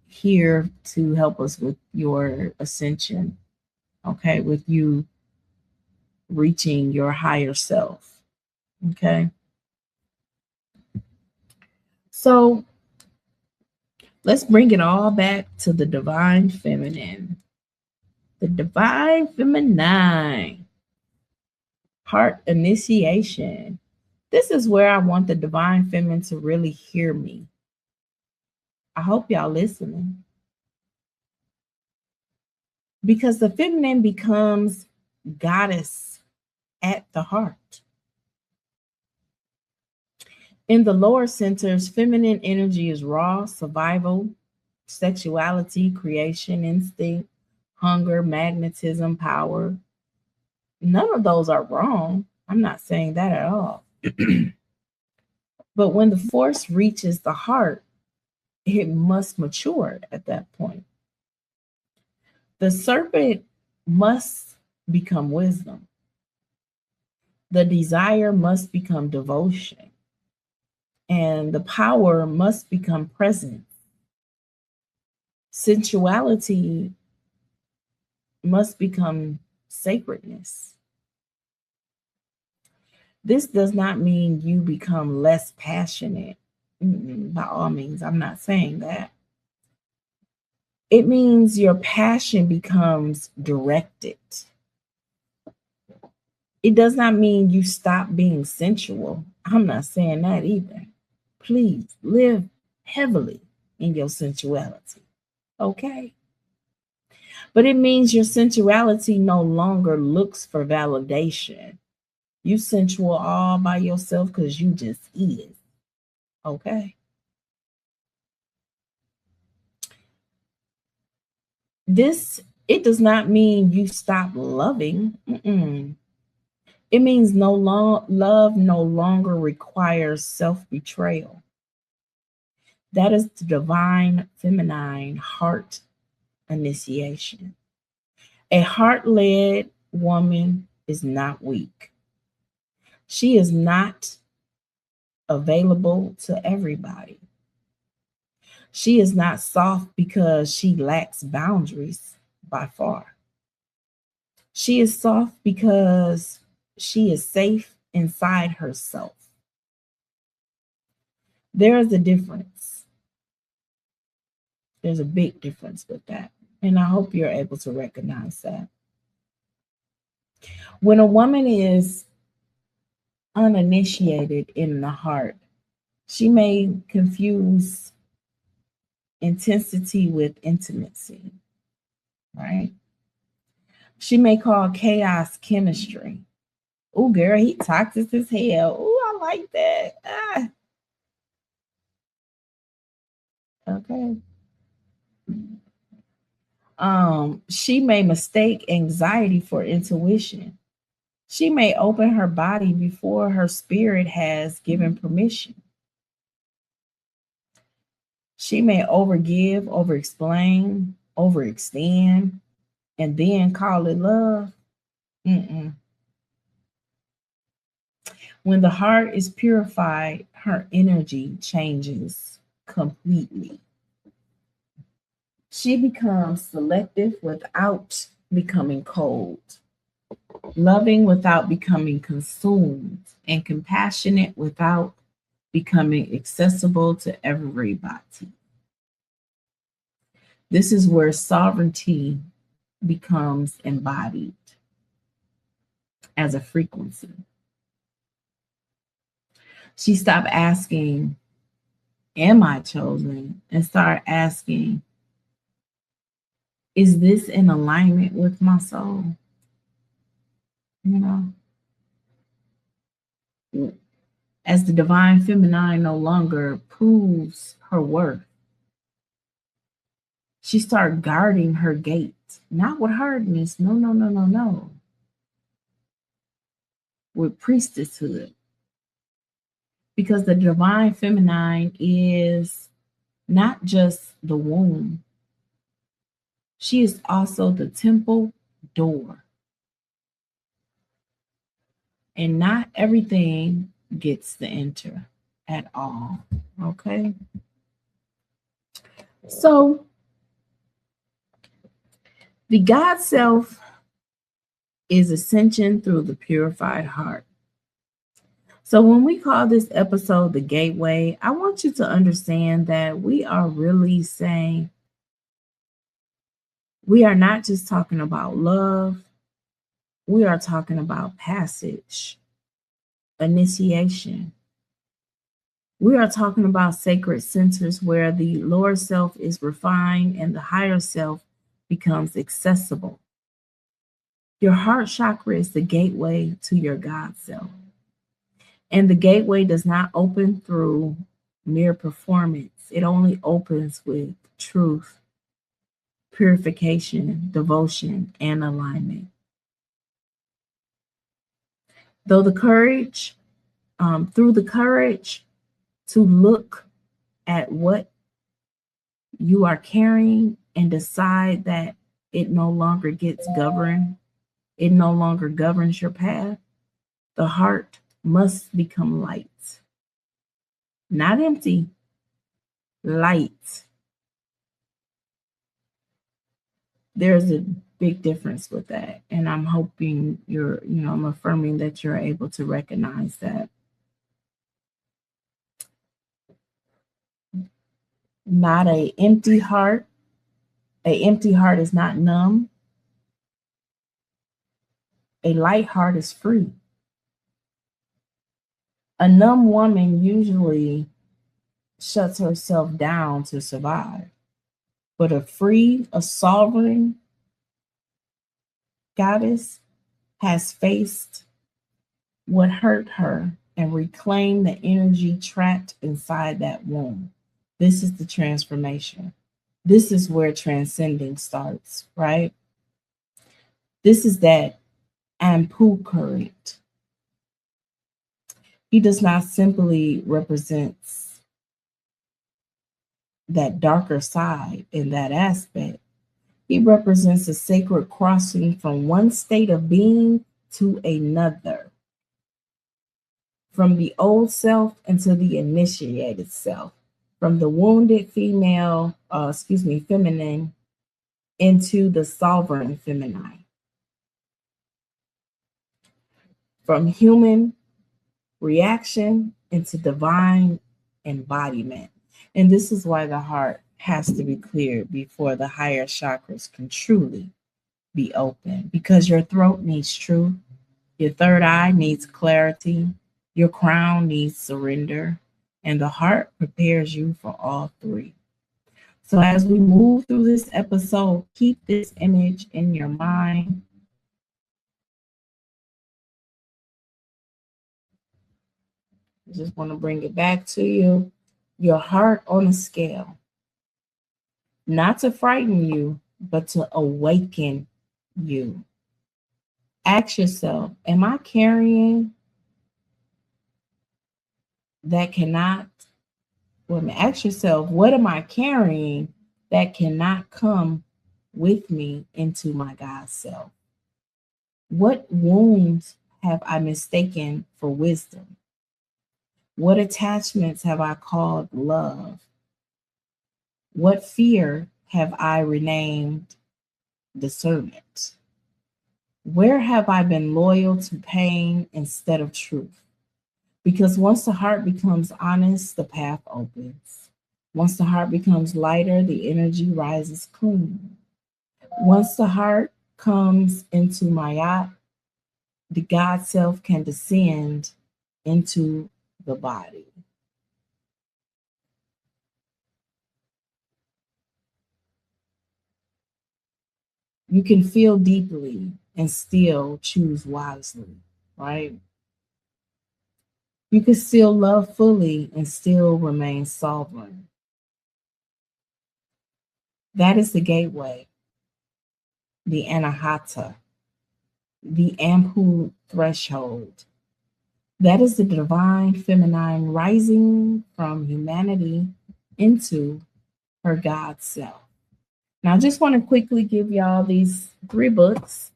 here to help us with your ascension, okay, with you reaching your higher self, okay? So let's bring it all back to the divine feminine. The divine feminine. Heart initiation. This is where I want the divine feminine to really hear me. I hope y'all listening. Because the feminine becomes goddess at the heart. In the lower centers, feminine energy is raw, survival, sexuality, creation, instinct, hunger, magnetism, power. None of those are wrong. I'm not saying that at all. But when the force reaches the heart, it must mature at that point. The serpent must become wisdom. The desire must become devotion. And the power must become presence. Sensuality must become sacredness. This does not mean you become less passionate. By all means, I'm not saying that. It means your passion becomes directed. It does not mean you stop being sensual. I'm not saying that either. Please live heavily in your sensuality, okay? But it means your sensuality no longer looks for validation. You sensual all by yourself because you just is, okay? It does not mean you stop loving. It means love no longer requires self-betrayal. That is the divine feminine heart initiation. A heart-led woman is not weak. She is not available to everybody. She is not soft because she lacks boundaries by far. She is soft because she is safe inside herself. There is a difference. There's a big difference with that. And I hope you're able to recognize that. When a woman is uninitiated in the heart, she may confuse intensity with intimacy, right? She may call chaos chemistry. Oh, girl, he toxic as hell. Oh, I like that. Okay. She may mistake anxiety for intuition. She may open her body before her spirit has given permission. She may overgive, overexplain, overextend, and then call it love. Mm-mm. When the heart is purified, her energy changes completely. She becomes selective without becoming cold, loving without becoming consumed, and compassionate without becoming accessible to everybody. This is where sovereignty becomes embodied as a frequency. She stopped asking, am I chosen? And start asking, is this in alignment with my soul? You know, as the divine feminine no longer proves her worth, she started guarding her gate, not with hardness, no, with priestesshood. Because the divine feminine is not just the womb, she is also the temple door. And not everything gets to enter at all. Okay? So, the God self is ascension through the purified heart. So, when we call this episode the gateway, I want you to understand that we are really saying we are not just talking about love, we are talking about passage, initiation. We are talking about sacred centers where the lower self is refined and the higher self becomes accessible. Your heart chakra is the gateway to your God self. And the gateway does not open through mere performance. It only opens with truth, purification, devotion, and alignment. Through the courage to look at what you are carrying and decide that it no longer gets governed, it no longer governs your path, the heart must become light. Not empty, light. There's a big difference with that. And I'm hoping I'm affirming that you're able to recognize that. Not an empty heart. An empty heart is not numb. A light heart is free. A numb woman usually shuts herself down to survive. But a sovereign goddess has faced what hurt her and reclaimed the energy trapped inside that womb. This is the transformation. This is where transcending starts, right? This is that Anpu current. He does not simply represent that darker side in that aspect. He represents a sacred crossing from one state of being to another, from the old self into the initiated self, from the wounded feminine into the sovereign feminine, from human reaction into divine embodiment. And this is why the heart has to be cleared before the higher chakras can truly be open, because your throat needs truth, your third eye needs clarity, your crown needs surrender, and the heart prepares you for all three. So as we move through this episode, keep this image in your mind. I just want to bring it back to you. Your heart on a scale, not to frighten you, but to awaken you. Ask yourself, am I carrying that cannot, ask yourself, what am I carrying that cannot come with me into my God self? What wounds have I mistaken for wisdom? What attachments have I called love? What fear have I renamed discernment? Where have I been loyal to pain instead of truth? Because once the heart becomes honest, the path opens. Once the heart becomes lighter, the energy rises clean. Once the heart comes into Mayat, the God self can descend into the body. You can feel deeply and still choose wisely, right? You can still love fully and still remain sovereign. That is the gateway, the Anahata, the Anpu threshold. That is the divine feminine rising from humanity into her God self. Now, I just want to quickly give y'all these 3 books.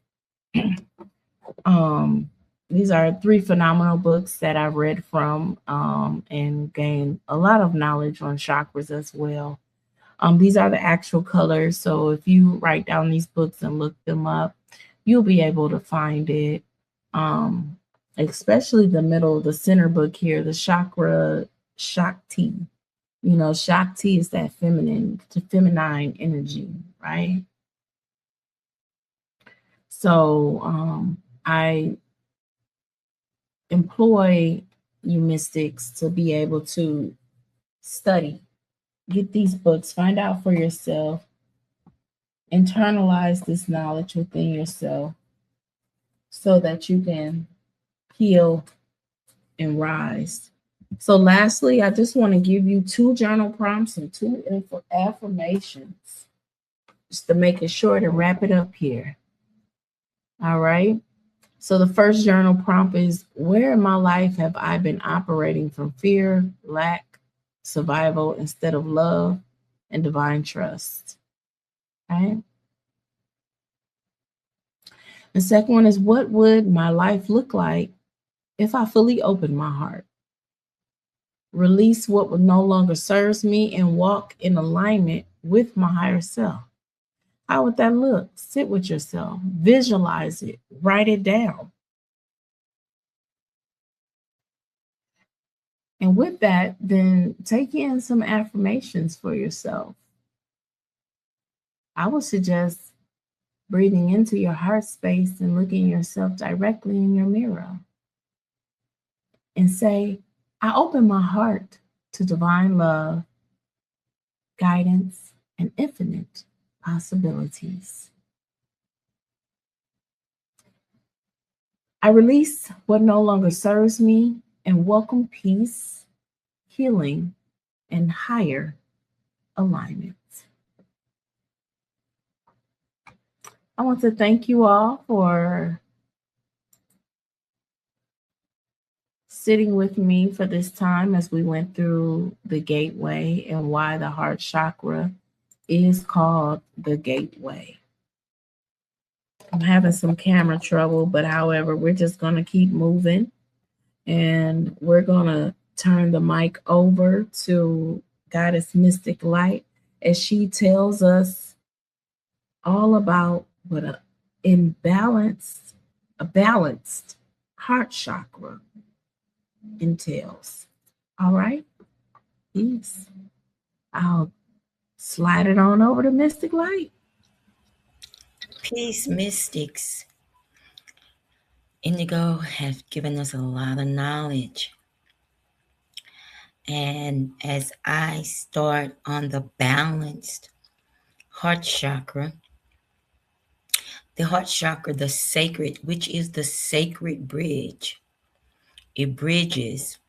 These are 3 phenomenal books that I read from and gained a lot of knowledge on chakras as well. These are the actual colors. So if you write down these books and look them up, you'll be able to find it. Especially the middle, the center book here, the Chakra Shakti. You know, Shakti is that feminine energy, right? So I employ you mystics to be able to study, get these books, find out for yourself, internalize this knowledge within yourself so that you can heal and rise. So lastly, I just want to give you 2 journal prompts and 2 affirmations just to make it short and wrap it up here. All right. So the first journal prompt is, where in my life have I been operating from fear, lack, survival instead of love and divine trust? Right. The second one is, what would my life look like if I fully opened my heart? Release what no longer serves me and walk in alignment with my higher self. How would that look? Sit with yourself, visualize it, write it down. And with that, then take in some affirmations for yourself. I would suggest breathing into your heart space and looking yourself directly in your mirror and say, I open my heart to divine love, guidance, and infinite possibilities. I release what no longer serves me and welcome peace, healing, and higher alignment. I want to thank you all for sitting with me for this time as we went through the gateway and why the heart chakra is called the gateway. I'm having some camera trouble, but however, we're just going to keep moving and we're going to turn the mic over to Goddess Mystic Light as she tells us all about what a balanced heart chakra entails. All right, peace. I'll slide it on over to Mystic Light. Peace, mystics. Indigo has given us a lot of knowledge. And as I start on the balanced heart chakra, the heart chakra, the sacred, which is the sacred bridge, it bridges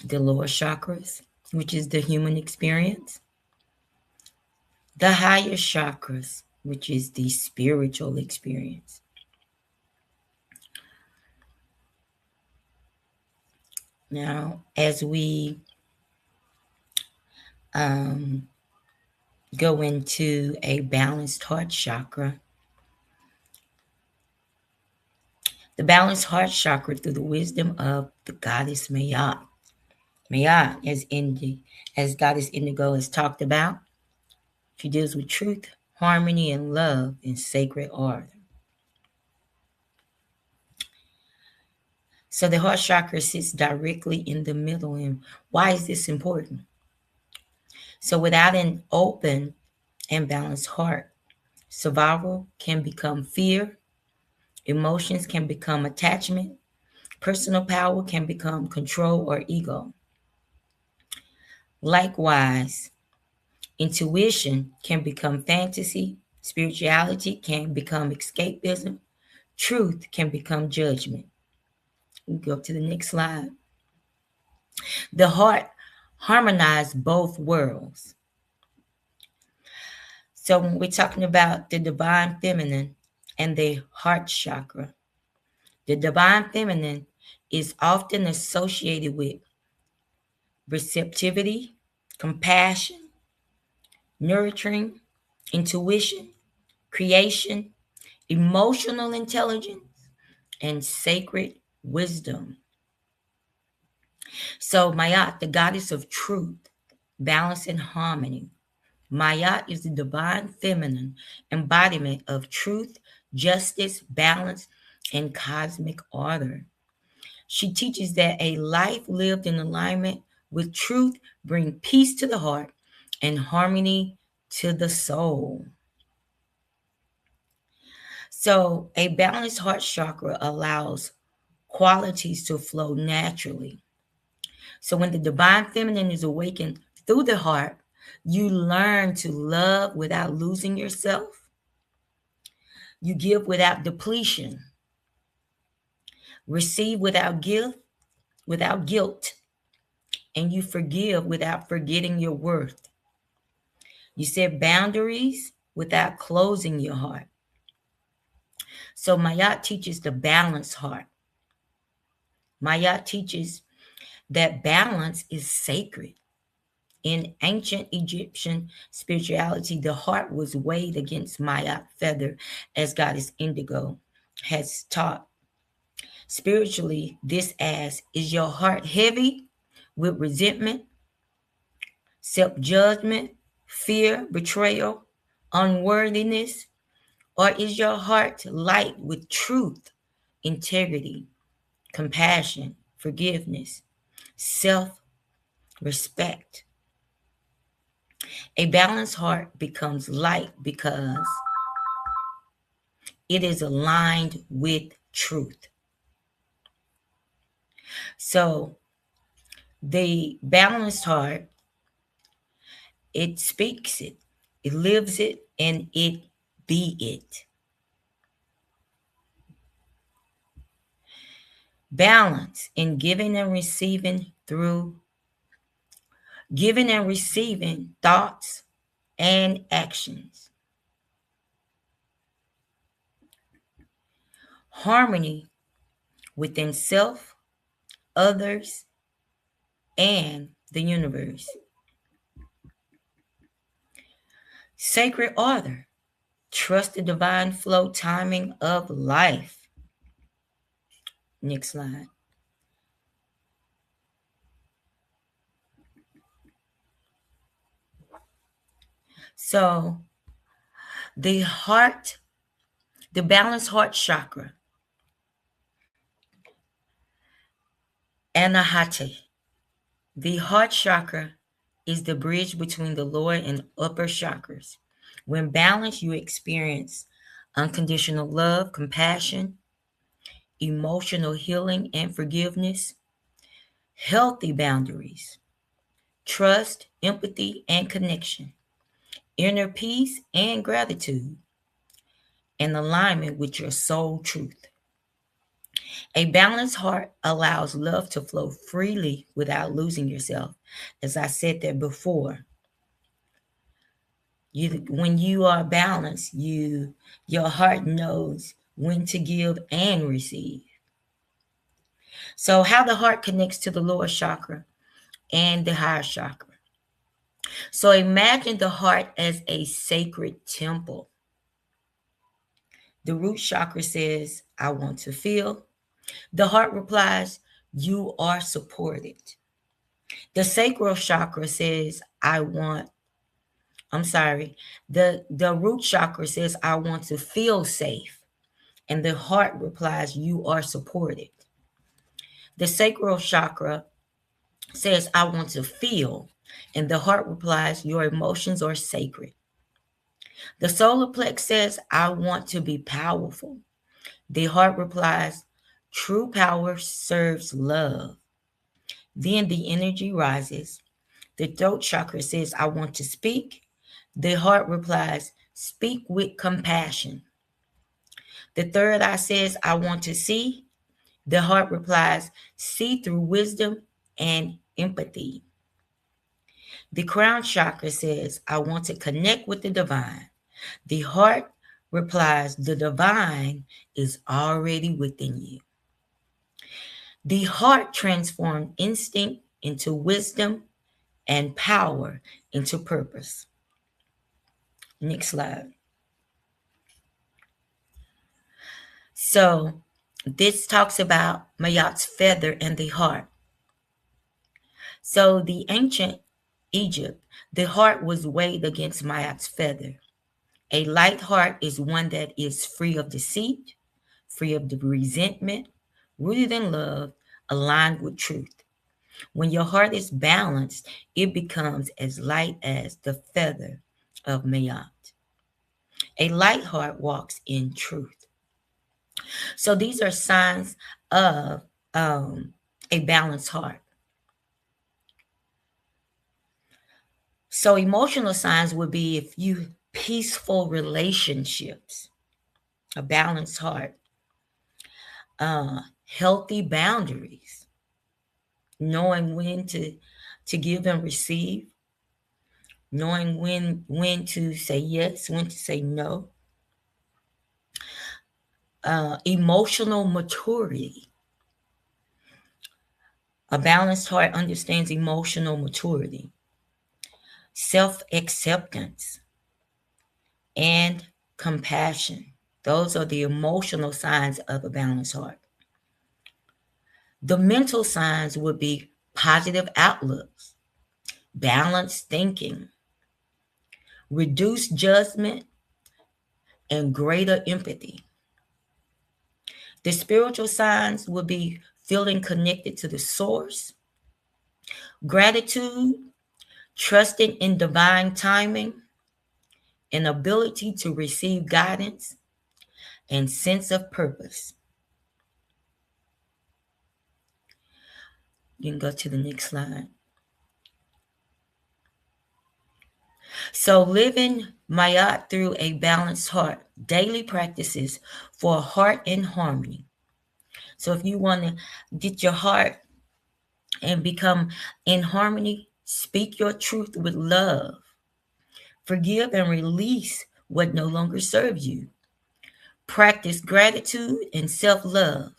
the lower chakras, which is the human experience, the higher chakras, which is the spiritual experience. Now, as we go into a balanced heart chakra, the balanced heart chakra through the wisdom of the goddess Mayat. Mayat, as goddess Indigo has talked about, she deals with truth, harmony, and love in sacred order. So the heart chakra sits directly in the middle. And why is this important? So without an open and balanced heart, survival can become fear, emotions can become attachment, personal power can become control or ego. Likewise, intuition can become fantasy, spirituality can become escapism, truth can become judgment. We go to the next slide. The heart harmonizes both worlds. So when we're talking about the divine feminine and the heart chakra, the divine feminine is often associated with receptivity, compassion, nurturing, intuition, creation, emotional intelligence, and sacred wisdom. So Mayat, the goddess of truth, balance, and harmony. Mayat is the divine feminine embodiment of truth, justice, balance, and cosmic order. She teaches that a life lived in alignment with truth brings peace to the heart and harmony to the soul. So a balanced heart chakra allows qualities to flow naturally. So when the divine feminine is awakened through the heart, you learn to love without losing yourself. You give without depletion. Receive without guilt. And you forgive without forgetting your worth. You set boundaries without closing your heart. So Mayat teaches the balanced heart. Mayat teaches that balance is sacred. In ancient Egyptian spirituality, the heart was weighed against Mayat feather, as goddess Indigo has taught. Spiritually, this asks, is your heart heavy with resentment, self-judgment, fear, betrayal, unworthiness? Or is your heart light with truth, integrity, compassion, forgiveness, self-respect? A balanced heart becomes light because it is aligned with truth. So the balanced heart, it speaks it, it lives it, and it be it. Balance in giving and receiving thoughts and actions. Harmony within self, others, and the universe. Sacred order. Trust the divine flow timing of life. Next slide. So the balanced heart chakra, Anahata, the heart chakra is the bridge between the lower and upper chakras. When balanced, you experience unconditional love, compassion, emotional healing and forgiveness, healthy boundaries, trust, empathy, and connection, inner peace and gratitude, and alignment with your soul truth. A balanced heart allows love to flow freely without losing yourself. As I said that before, when you are balanced, your heart knows when to give and receive. So how the heart connects to the lower chakra and the higher chakra. So imagine the heart as a sacred temple. The root chakra says, I want to feel. The heart replies, you are supported. The sacral chakra says, the root chakra says, I want to feel safe. And the heart replies, you are supported. The sacral chakra says, I want to feel. And the heart replies, your emotions are sacred. The solar plex says, I want to be powerful. The heart replies, true power serves love. Then the energy rises. The throat chakra says, I want to speak. The heart replies, speak with compassion. The third eye says, I want to see. The heart replies, see through wisdom and empathy. The crown chakra says, I want to connect with the divine. The heart replies, the divine is already within you. The heart transforms instinct into wisdom and power into purpose. Next slide. So this talks about Mayat's feather and the heart. So the ancient Egypt, the heart was weighed against Mayat's feather. A light heart is one that is free of deceit, free of the resentment, rooted in love, aligned with truth. When your heart is balanced, it becomes as light as the feather of Mayat. A light heart walks in truth. So these are signs of a balanced heart. So emotional signs would be if you peaceful relationships, a balanced heart, healthy boundaries, knowing when to give and receive, knowing when to say yes, when to say no. Emotional maturity. A balanced heart understands emotional maturity, self-acceptance, and compassion. Those are the emotional signs of a balanced heart. The mental signs would be positive outlooks, balanced thinking, reduced judgment, and greater empathy. The spiritual signs would be feeling connected to the source, gratitude, trusting in divine timing, an ability to receive guidance, and sense of purpose. You can go to the next slide. So living Mayat through a balanced heart, daily practices for a heart in harmony. So if you want to get your heart and become in harmony, speak your truth with love. Forgive and release what no longer serves you. Practice gratitude and self-love.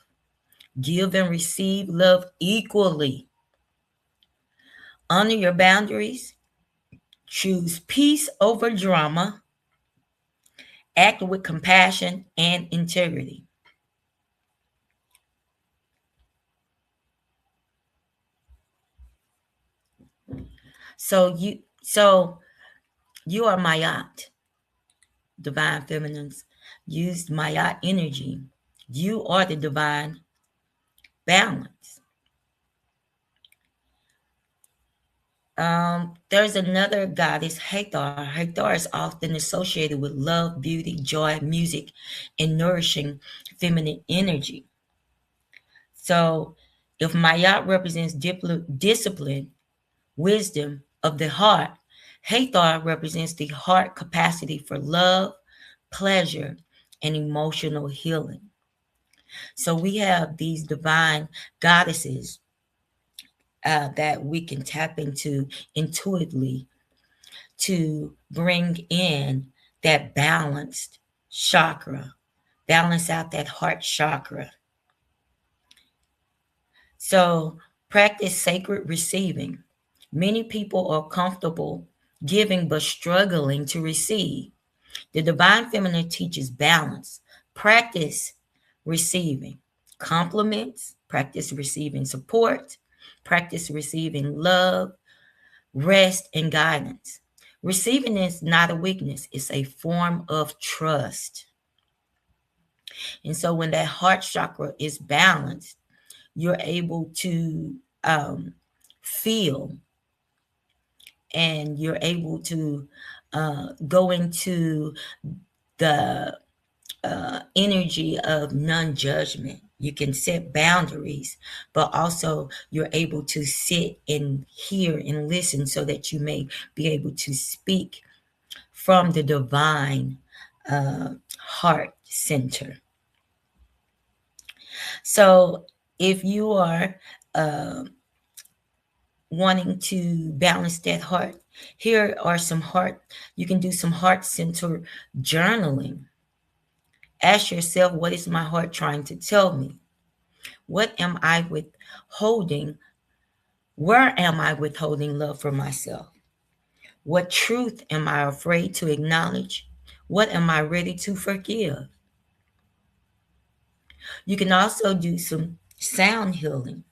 Give and receive love equally. Honor your boundaries. Choose peace over drama. Act with compassion and integrity. So you are Mayat, divine feminines. Use Mayat energy. You are the divine balance. There's another goddess, Hathor. Hathor is often associated with love, beauty, joy, music, and nourishing feminine energy. So, if Mayat represents discipline, wisdom of the heart, Hathor represents the heart capacity for love, pleasure, and emotional healing. So, we have these divine goddesses that we can tap into intuitively to bring in that balanced chakra, balance out that heart chakra. So practice sacred receiving. Many people are comfortable giving but struggling to receive. The divine feminine teaches balance. Practice receiving compliments, practice receiving support, practice receiving love, rest, and guidance. Receiving is not a weakness, it's a form of trust. And so when that heart chakra is balanced, you're able to feel, and you're able to go into the energy of non-judgment. You can set boundaries, but also you're able to sit and hear and listen so that you may be able to speak from the divine heart center. So if you are wanting to balance that heart, here are some heart, you can do some heart center journaling. Ask yourself, what is my heart trying to tell me? What am I withholding? Where am I withholding love for myself? What truth am I afraid to acknowledge? What am I ready to forgive? You can also do some sound healing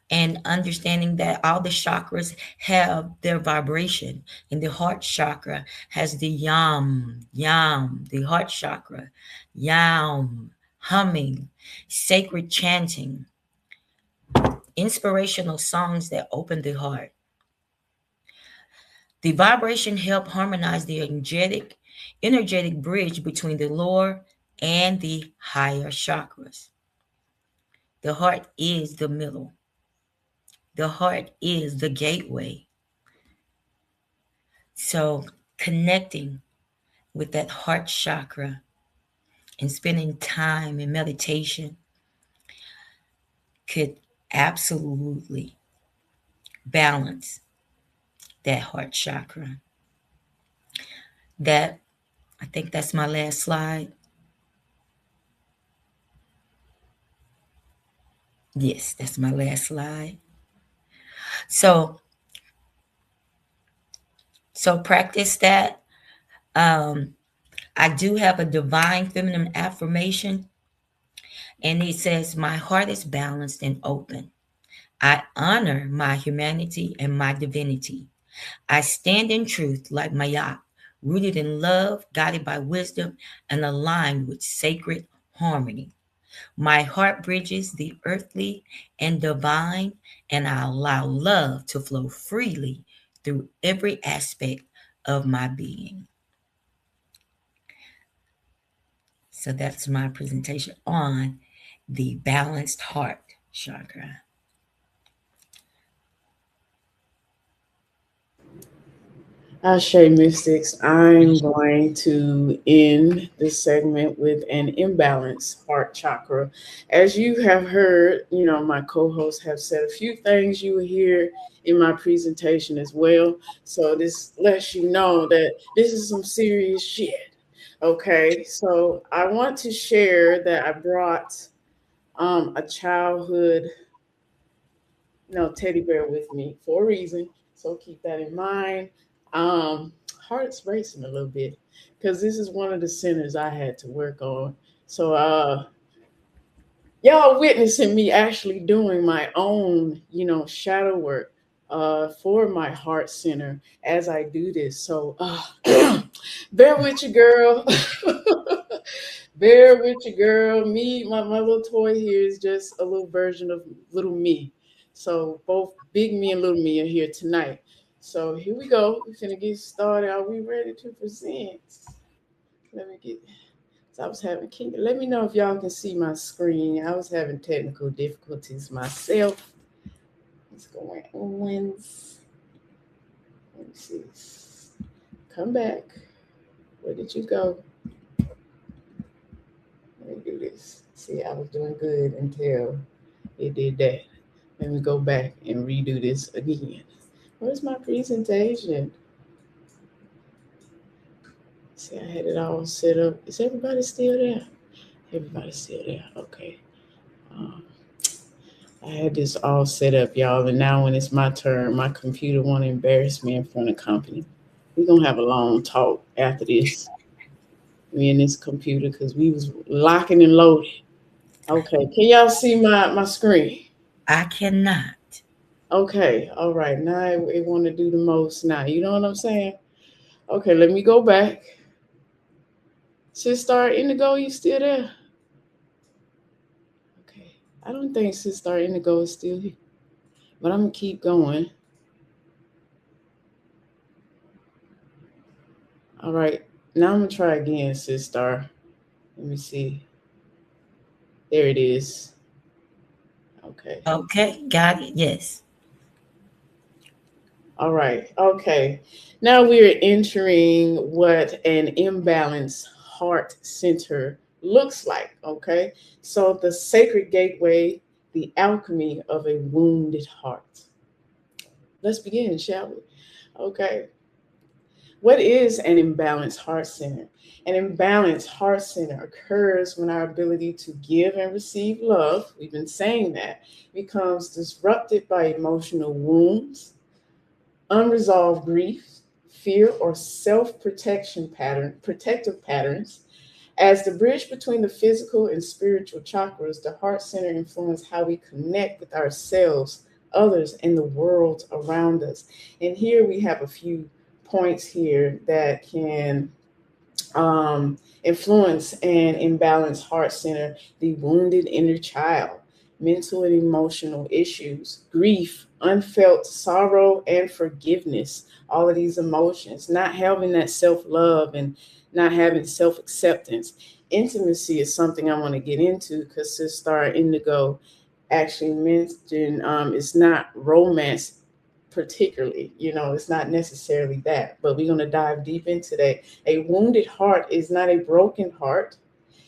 and understanding that all the chakras have their vibration, and the heart chakra has the yam, the heart chakra, yam, humming, sacred chanting, inspirational songs that open the heart. The vibration help harmonize the energetic bridge between the lower and the higher chakras. The heart is the middle. The heart is the gateway. So connecting with that heart chakra and spending time in meditation could absolutely balance that heart chakra. I think that's my last slide. Yes, that's my last slide. So practice that. I do have a divine feminine affirmation, and it says, my heart is balanced and open. I honor my humanity and my divinity. I stand in truth like Mayat, rooted in love, guided by wisdom, and aligned with sacred harmony. My heart bridges the earthly and divine, and I allow love to flow freely through every aspect of my being. So that's my presentation on the balanced heart chakra. Ashe Mystics, I'm going to end this segment with an imbalanced heart chakra. As you have heard, my co-hosts have said a few things you will hear in my presentation as well. So this lets you know that this is some serious shit. Okay, so I want to share that I brought a childhood teddy bear with me for a reason. So keep that in mind. Heart's racing a little bit because this is one of the centers I had to work on. So y'all witnessing me actually doing my own, shadow work for my heart center as I do this. So bear with you, girl. Bear with you, girl. Me, my little toy here is just a little version of little me. So both big me and little me are here tonight. So here we go. We're gonna get started. Are we ready to present? Let me get. So I was having. Let me know if y'all can see my screen. I was having technical difficulties myself. What's going on? Let me see. Come back. Where did you go? Let me do this. See, I was doing good until it did that. Let me go back and redo this again. Where's my presentation? See, I had it all set up. Is everybody still there? Everybody's still there. Okay. Um, I had this all set up, y'all, and now when it's my turn, my computer want to embarrass me in front of company. We're going to have a long talk after this. Me and this computer, because we was locking and loading. Okay, can y'all see my screen? I cannot. Okay, all right. Now it want to do the most now. You know what I'm saying? Okay, let me go back. Sister Indigo, you still there? Okay. I don't think Sister Indigo is still here. But I'm going to keep going. All right. Now I'm going to try again, Sister. Let me see. There it is. Okay. Okay, got it. Yes. All right. Okay. Now we're entering what an imbalanced heart center looks like. Okay. So the sacred gateway, the alchemy of a wounded heart. Let's begin, shall we? Okay. What is an imbalanced heart center? An imbalanced heart center occurs when our ability to give and receive love, we've been saying that, becomes disrupted by emotional wounds, unresolved grief, fear, or self-protection protective patterns. As the bridge between the physical and spiritual chakras, the heart center influences how we connect with ourselves, others, and the world around us. And here we have a few points here that can influence an imbalanced heart center: the wounded inner child, mental and emotional issues, grief, unfelt sorrow, and forgiveness. All of these emotions, not having that self-love and not having self-acceptance. Intimacy is something I want to get into because Sister Indigo actually mentioned it's not romance particularly, it's not necessarily that, but we're going to dive deep into that. A wounded heart is not a broken heart.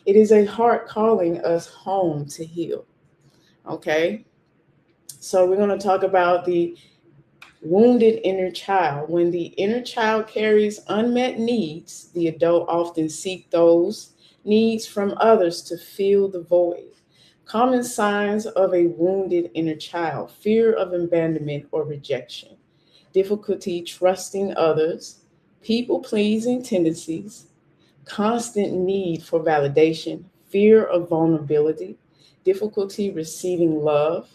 It is a heart calling us home to heal. Okay. So we're going to talk about the wounded inner child. When the inner child carries unmet needs, the adult often seeks those needs from others to fill the void. Common signs of a wounded inner child: fear of abandonment or rejection, difficulty trusting others, people-pleasing tendencies, constant need for validation, fear of vulnerability, difficulty receiving love,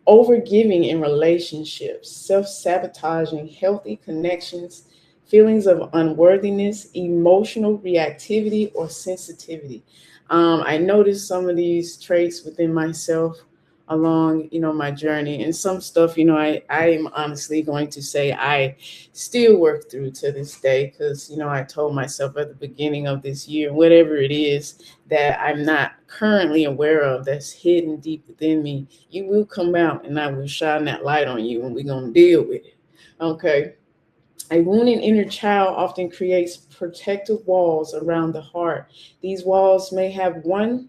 overgiving in relationships, self-sabotaging healthy connections, feelings of unworthiness, emotional reactivity or sensitivity. I noticed some of these traits within myself along, my journey, and some stuff, I am honestly going to say I still work through to this day, because, I told myself at the beginning of this year, whatever it is that I'm not currently aware of that's hidden deep within me, you will come out and I will shine that light on you and we're going to deal with it. Okay. A wounded inner child often creates protective walls around the heart. These walls may have once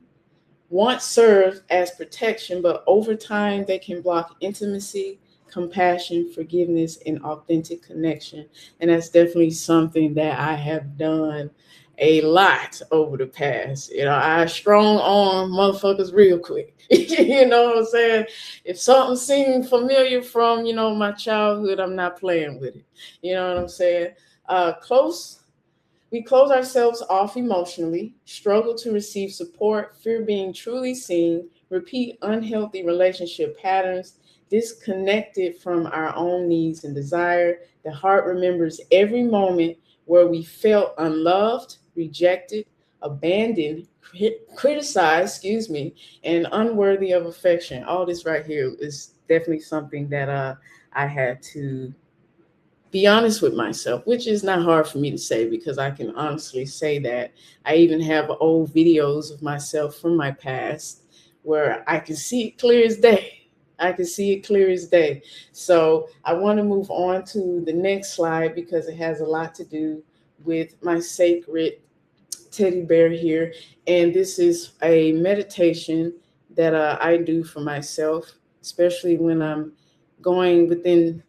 served as protection, but over time they can block intimacy, compassion, forgiveness, and authentic connection. And that's definitely something that I have done a lot over the past. I strong arm motherfuckers real quick. You know what I'm saying? If something seemed familiar from, my childhood, I'm not playing with it. You know what I'm saying? We close ourselves off emotionally, struggle to receive support, fear being truly seen, repeat unhealthy relationship patterns, disconnected from our own needs and desire. The heart remembers every moment where we felt unloved, rejected, abandoned, criticized, and unworthy of affection. All this right here is definitely something that I had to be honest with myself, which is not hard for me to say because I can honestly say that. I even have old videos of myself from my past where I can see it clear as day. I can see it clear as day. So I want to move on to the next slide because it has a lot to do with my sacred teddy bear here. And this is a meditation that I do for myself, especially when I'm going within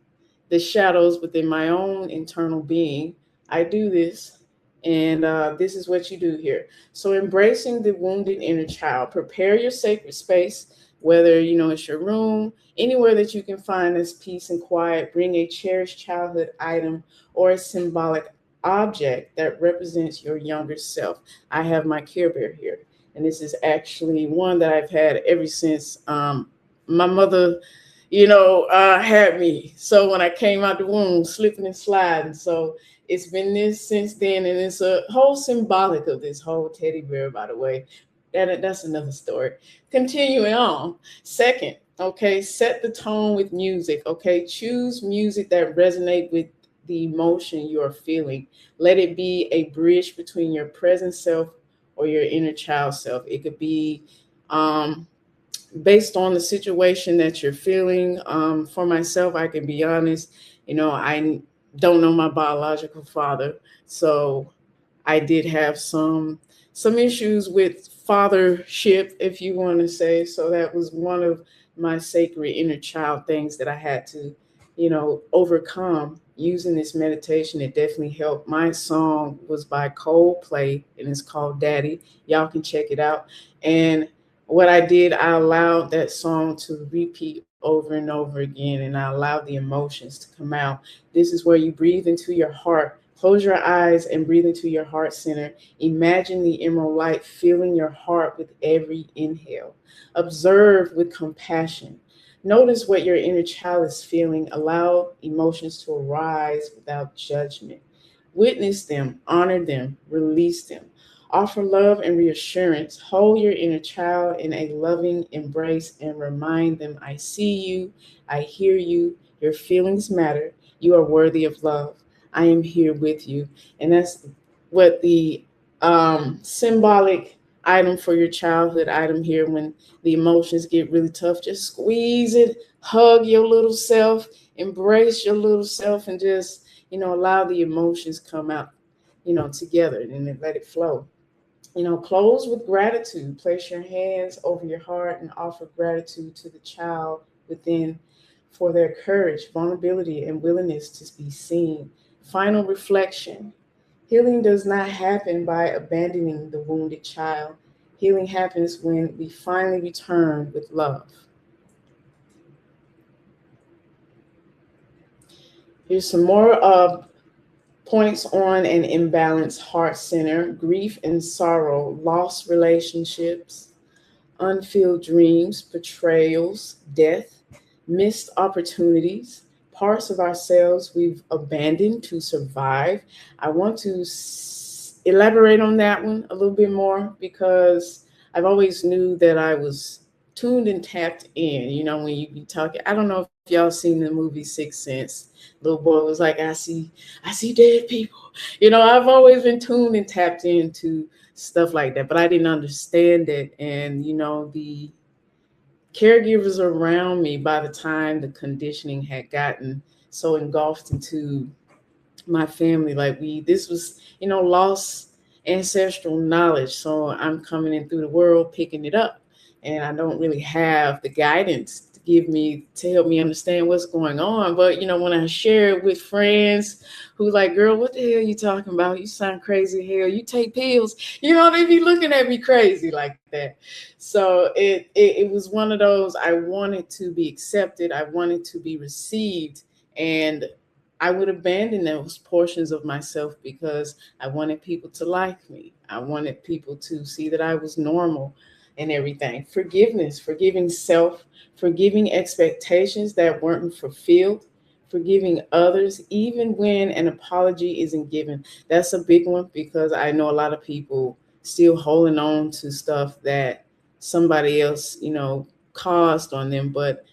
the shadows within my own internal being. I do this, and this is what you do here. So, embracing the wounded inner child, prepare your sacred space, whether it's your room, anywhere that you can find this peace and quiet. Bring a cherished childhood item or a symbolic object that represents your younger self. I have my Care Bear here, and this is actually one that I've had ever since my mother had me. So when I came out the womb, slipping and sliding. So it's been this since then. And it's a whole symbolic of this whole teddy bear, by the way. That's another story. Continuing on. Second, okay, set the tone with music. Okay, choose music that resonate with the emotion you are feeling. Let it be a bridge between your present self or your inner child self. It could be based on the situation that you're feeling. For myself, I can be honest, I don't know my biological father. So I did have some issues with fathership, if you want to say. So that was one of my sacred inner child things that I had to, overcome using this meditation. It definitely helped. My song was by Coldplay and it's called Daddy. Y'all can check it out. And what I did, I allowed that song to repeat over and over again, and I allowed the emotions to come out. This is where you breathe into your heart. Close your eyes and breathe into your heart center. Imagine the emerald light filling your heart with every inhale. Observe with compassion. Notice what your inner child is feeling. Allow emotions to arise without judgment. Witness them, honor them, release them. Offer love and reassurance. Hold your inner child in a loving embrace and remind them, I see you, I hear you, your feelings matter, you are worthy of love. I am here with you. And that's what the symbolic item for your childhood item here when the emotions get really tough. Just squeeze it, hug your little self, embrace your little self, and just, allow the emotions come out, together and then let it flow. Close with gratitude. Place your hands over your heart and offer gratitude to the child within for their courage, vulnerability, and willingness to be seen. Final reflection. Healing does not happen by abandoning the wounded child. Healing happens when we finally return with love. Here's some more points on an imbalanced heart center: grief and sorrow, lost relationships, unfulfilled dreams, betrayals, death, missed opportunities, parts of ourselves we've abandoned to survive. I want to elaborate on that one a little bit more because I've always knew that I was tuned and tapped in. When you be talking, I don't know if y'all seen the movie Sixth Sense. Little boy was like, I see dead people. I've always been tuned and tapped into stuff like that, but I didn't understand it. And the caregivers around me, by the time the conditioning had gotten so engulfed into my family, like this was lost ancestral knowledge. So I'm coming in through the world picking it up, and I don't really have the guidance to help me understand what's going on. But when I share it with friends who like, girl, what the hell you talking about? You sound crazy. Hell, you take pills. They be looking at me crazy like that. So it was one of those. I wanted to be accepted. I wanted to be received, and I would abandon those portions of myself because I wanted people to like me. I wanted people to see that I was normal and everything. Forgiveness, forgiving self, forgiving expectations that weren't fulfilled, forgiving others, even when an apology isn't given. That's a big one because I know a lot of people still holding on to stuff that somebody else, caused on them. But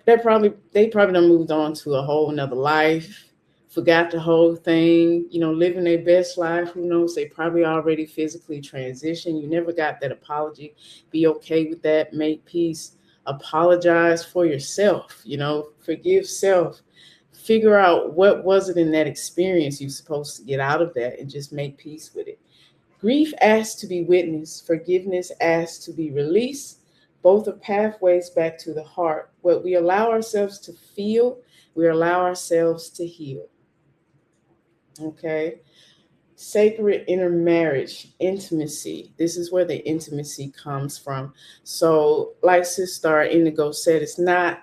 they probably done moved on to a whole nother life, forgot the whole thing, living their best life. Who knows? They probably already physically transitioned. You never got that apology. Be okay with that. Make peace. Apologize for yourself. Forgive self. Figure out what was it in that experience you're supposed to get out of that, and just make peace with it. Grief asks to be witnessed. Forgiveness asks to be released. Both are pathways back to the heart. What we allow ourselves to feel, we allow ourselves to heal. Okay. Sacred intermarriage, intimacy. This is where the intimacy comes from. So, like Sister Indigo said, it's not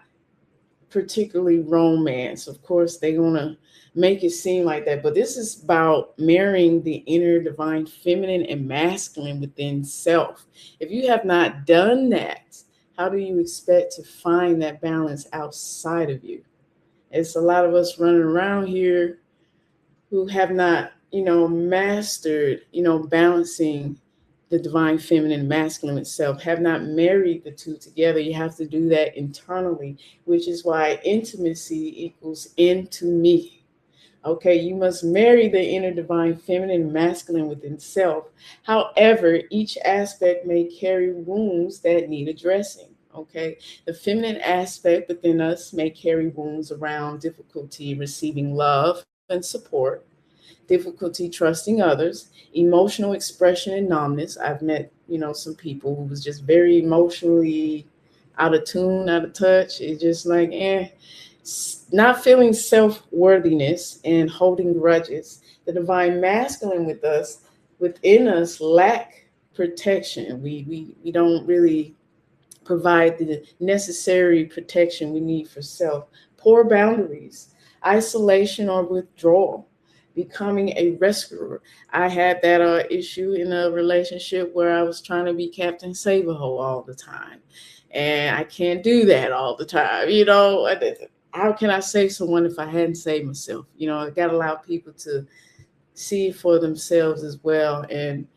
particularly romance. Of course, they're going to make it seem like that, but this is about marrying the inner divine feminine and masculine within self. If you have not done that, how do you expect to find that balance outside of you? It's a lot of us running around here who have not, mastered, balancing the divine feminine masculine itself, have not married the two together. You have to do that internally, which is why intimacy equals into me. Okay, you must marry the inner divine feminine masculine within self. However, each aspect may carry wounds that need addressing. Okay, the feminine aspect within us may carry wounds around difficulty receiving love and support, difficulty trusting others, emotional expression and numbness. I've met, some people who was just very emotionally out of tune, out of touch. It's just like, not feeling self-worthiness and holding grudges. The divine masculine within us lack protection. We don't really provide the necessary protection we need for self. Poor boundaries, isolation or withdrawal, becoming a rescuer. I had that issue in a relationship where I was trying to be Captain Save-A-Ho all the time. And I can't do that all the time. How can I save someone if I hadn't saved myself? I got to allow people to see for themselves as well and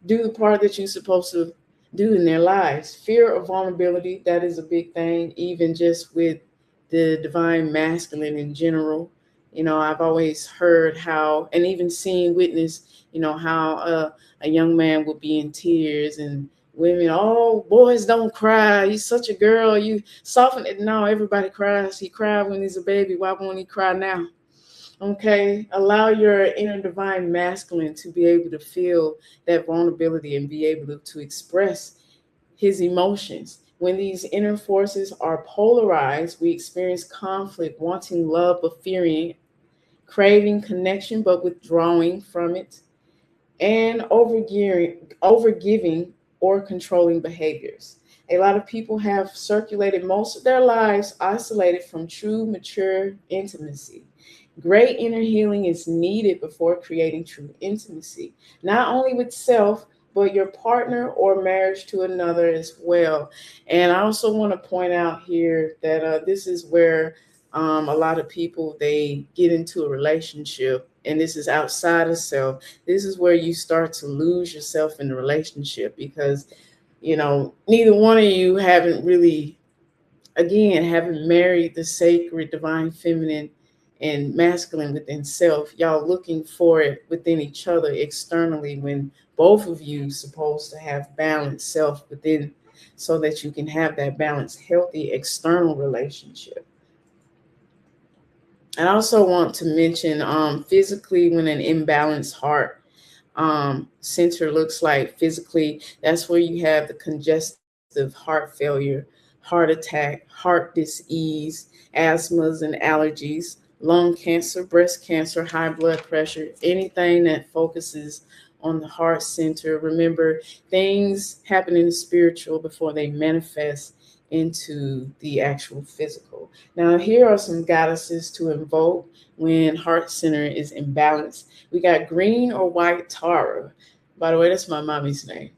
do the part that you're supposed to do in their lives. Fear of vulnerability, that is a big thing, even just with the divine masculine in general. I've always heard how, and even seen, witness, how a young man will be in tears and women, oh, boys don't cry. You're such a girl. You soften it. No, everybody cries. He cried when he's a baby. Why won't he cry now? Okay, allow your inner divine masculine to be able to feel that vulnerability and be able to express his emotions. When these inner forces are polarized, we experience conflict, wanting love but fearing it, craving connection but withdrawing from it, and overgiving or controlling behaviors. A lot of people have circulated most of their lives isolated from true, mature intimacy. Great inner healing is needed before creating true intimacy, not only with self, but your partner or marriage to another as well. And I also want to point out here that this is where a lot of people, they get into a relationship, and this is outside of self. This is where you start to lose yourself in the relationship because, neither one of you haven't married the sacred divine feminine and masculine within self. Y'all looking for it within each other externally, when both of you supposed to have balanced self within, so that you can have that balanced, healthy external relationship. I also want to mention physically, when an imbalanced heart center looks like physically, that's where you have the congestive heart failure, heart attack, heart disease, asthmas and allergies, lung cancer, breast cancer, high blood pressure, anything that focuses on the heart center. Remember, things happen in the spiritual before they manifest into the actual physical. Now, here are some goddesses to invoke when heart center is imbalanced. We got green or white Tara. By the way, that's my mommy's name.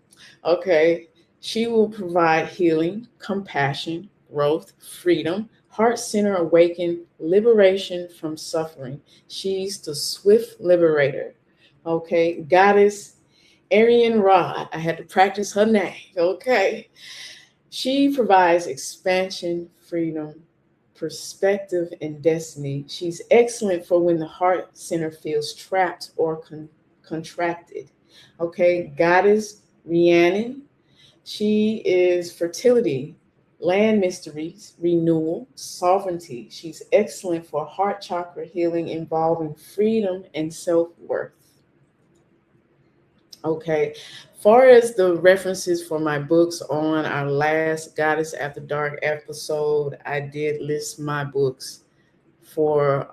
Okay. She will provide healing, compassion, growth, freedom, heart center awaken, liberation from suffering. She's the swift liberator. Okay. Goddess Arian Ra. I had to practice her name. Okay. She provides expansion, freedom, perspective, and destiny. She's excellent for when the heart center feels trapped or contracted. Okay, Goddess Rhiannon. She is fertility, land mysteries, renewal, sovereignty. She's excellent for heart chakra healing involving freedom and self worth. Okay. Far as the references for my books on our last Goddess After Dark episode, I did list my books for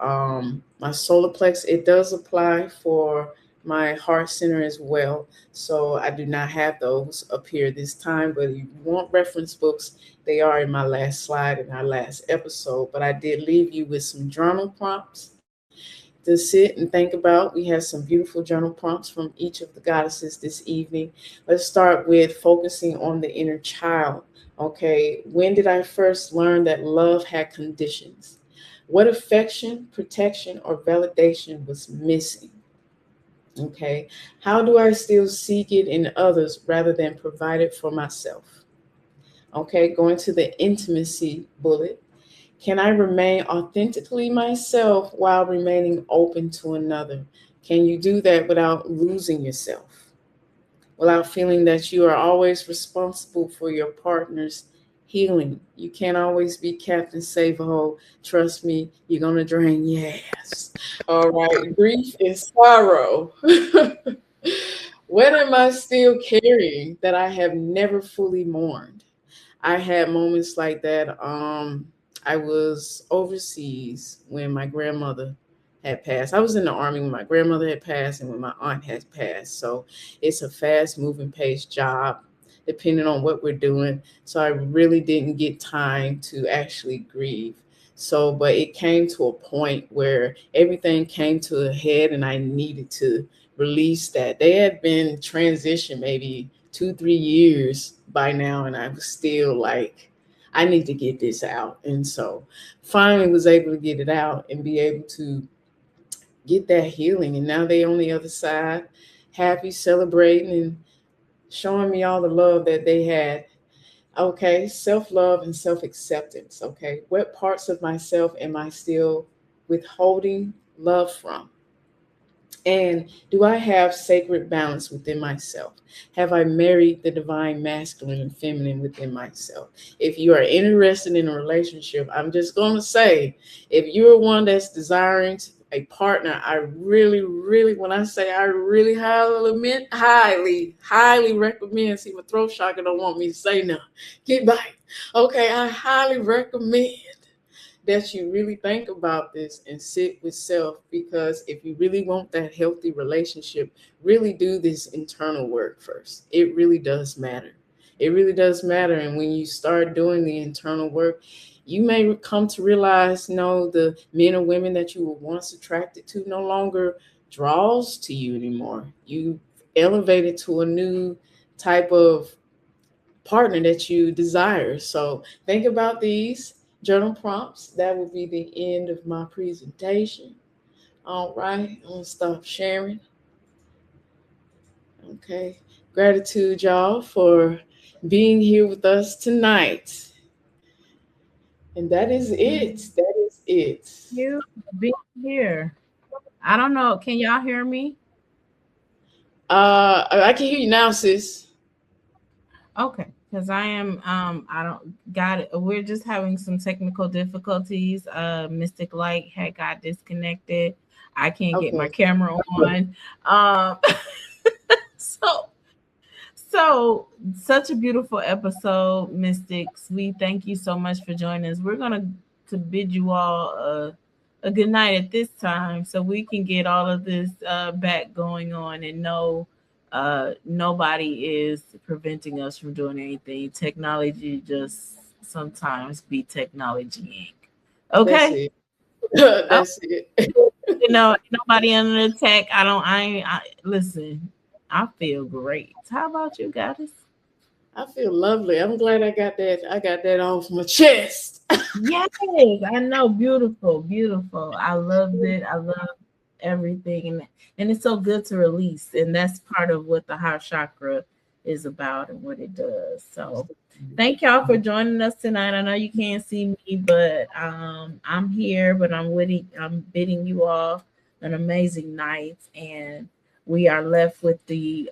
my solar plex. It does apply for my heart center as well. So I do not have those up here this time, but if you want reference books, they are in my last slide in our last episode. But I did leave you with some journal prompts to sit and think about. We have some beautiful journal prompts from each of the goddesses this evening. Let's start with focusing on the inner child. Okay, when did I first learn that love had conditions? What affection, protection, or validation was missing? Okay, how do I still seek it in others rather than provide it for myself? Okay, going to the intimacy bullet. Can I remain authentically myself while remaining open to another? Can you do that without losing yourself? Without feeling that you are always responsible for your partner's healing? You can't always be Captain Save-A-Hole. Trust me, you're going to drain your ass. All right, grief and sorrow. What am I still carrying that I have never fully mourned? I had moments like that. I was overseas when my grandmother had passed. I was in the army when my grandmother had passed and when my aunt had passed. So it's a fast moving pace job, depending on what we're doing. So I really didn't get time to actually grieve. So, but it came to a point where everything came to a head and I needed to release that. They had been transitioned maybe 2, 3 years by now, and I was still like, I need to get this out. And so finally was able to get it out and be able to get that healing. And now they on the other side, happy, celebrating, and showing me all the love that they had. Okay, self-love and self-acceptance. Okay, what parts of myself am I still withholding love from? And do I have sacred balance within myself? Have I married the divine masculine and feminine within myself? If you are interested in a relationship, I'm just going to say, if you're one that's desiring a partner, I really, really, when I say I really highly recommend. See, my throat chakra don't want me to say no. Get back. Okay, I highly recommend that you really think about this and sit with self, because if you really want that healthy relationship, really do this internal work first. It really does matter. It really does matter. And when you start doing the internal work, you may come to realize, no, the men or women that you were once attracted to no longer draws to you anymore. You elevated to a new type of partner that you desire. So think about these journal prompts. That will be the end of my presentation. All right, I'm gonna stop sharing. Okay, gratitude, y'all, for being here with us tonight. And that is it. That is it. You being here. I don't know. Can y'all hear me? I can hear you now, sis. Okay, because I don't got it. We're just having some technical difficulties. Mystic Light had got disconnected. I can't get my Okay. camera on. Um, so such a beautiful episode, Mystics. We thank you so much for joining us. We're gonna to bid you all a good night at this time, so we can get all of this back going on and know nobody is preventing us from doing anything. Technology just sometimes be technology Inc. That's Okay. it. Oh, That's it. nobody under attack. I listen. I feel great. How about you guys? I feel lovely. I'm glad I got that off my chest. Yes, I know. Beautiful, beautiful. I loved it. I love everything, and it's so good to release. And that's part of what the heart chakra is about and what it does. So thank y'all for joining us tonight. I know you can't see me, but I'm here, but I'm bidding you all an amazing night, and we are left with the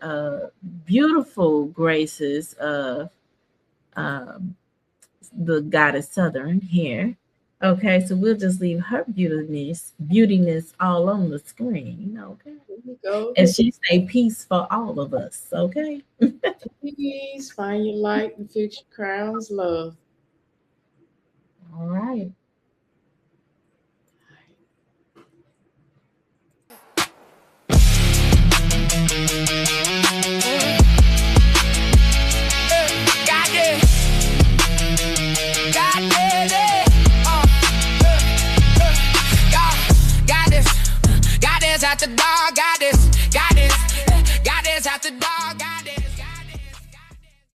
beautiful graces of the goddess Southern here. Okay, so we'll just leave her beautiness all on the screen. Okay, Here we go. and she say peace for all of us. Okay. Please find your light and fix your crowns, love. All right. Got this. At the dog, got this.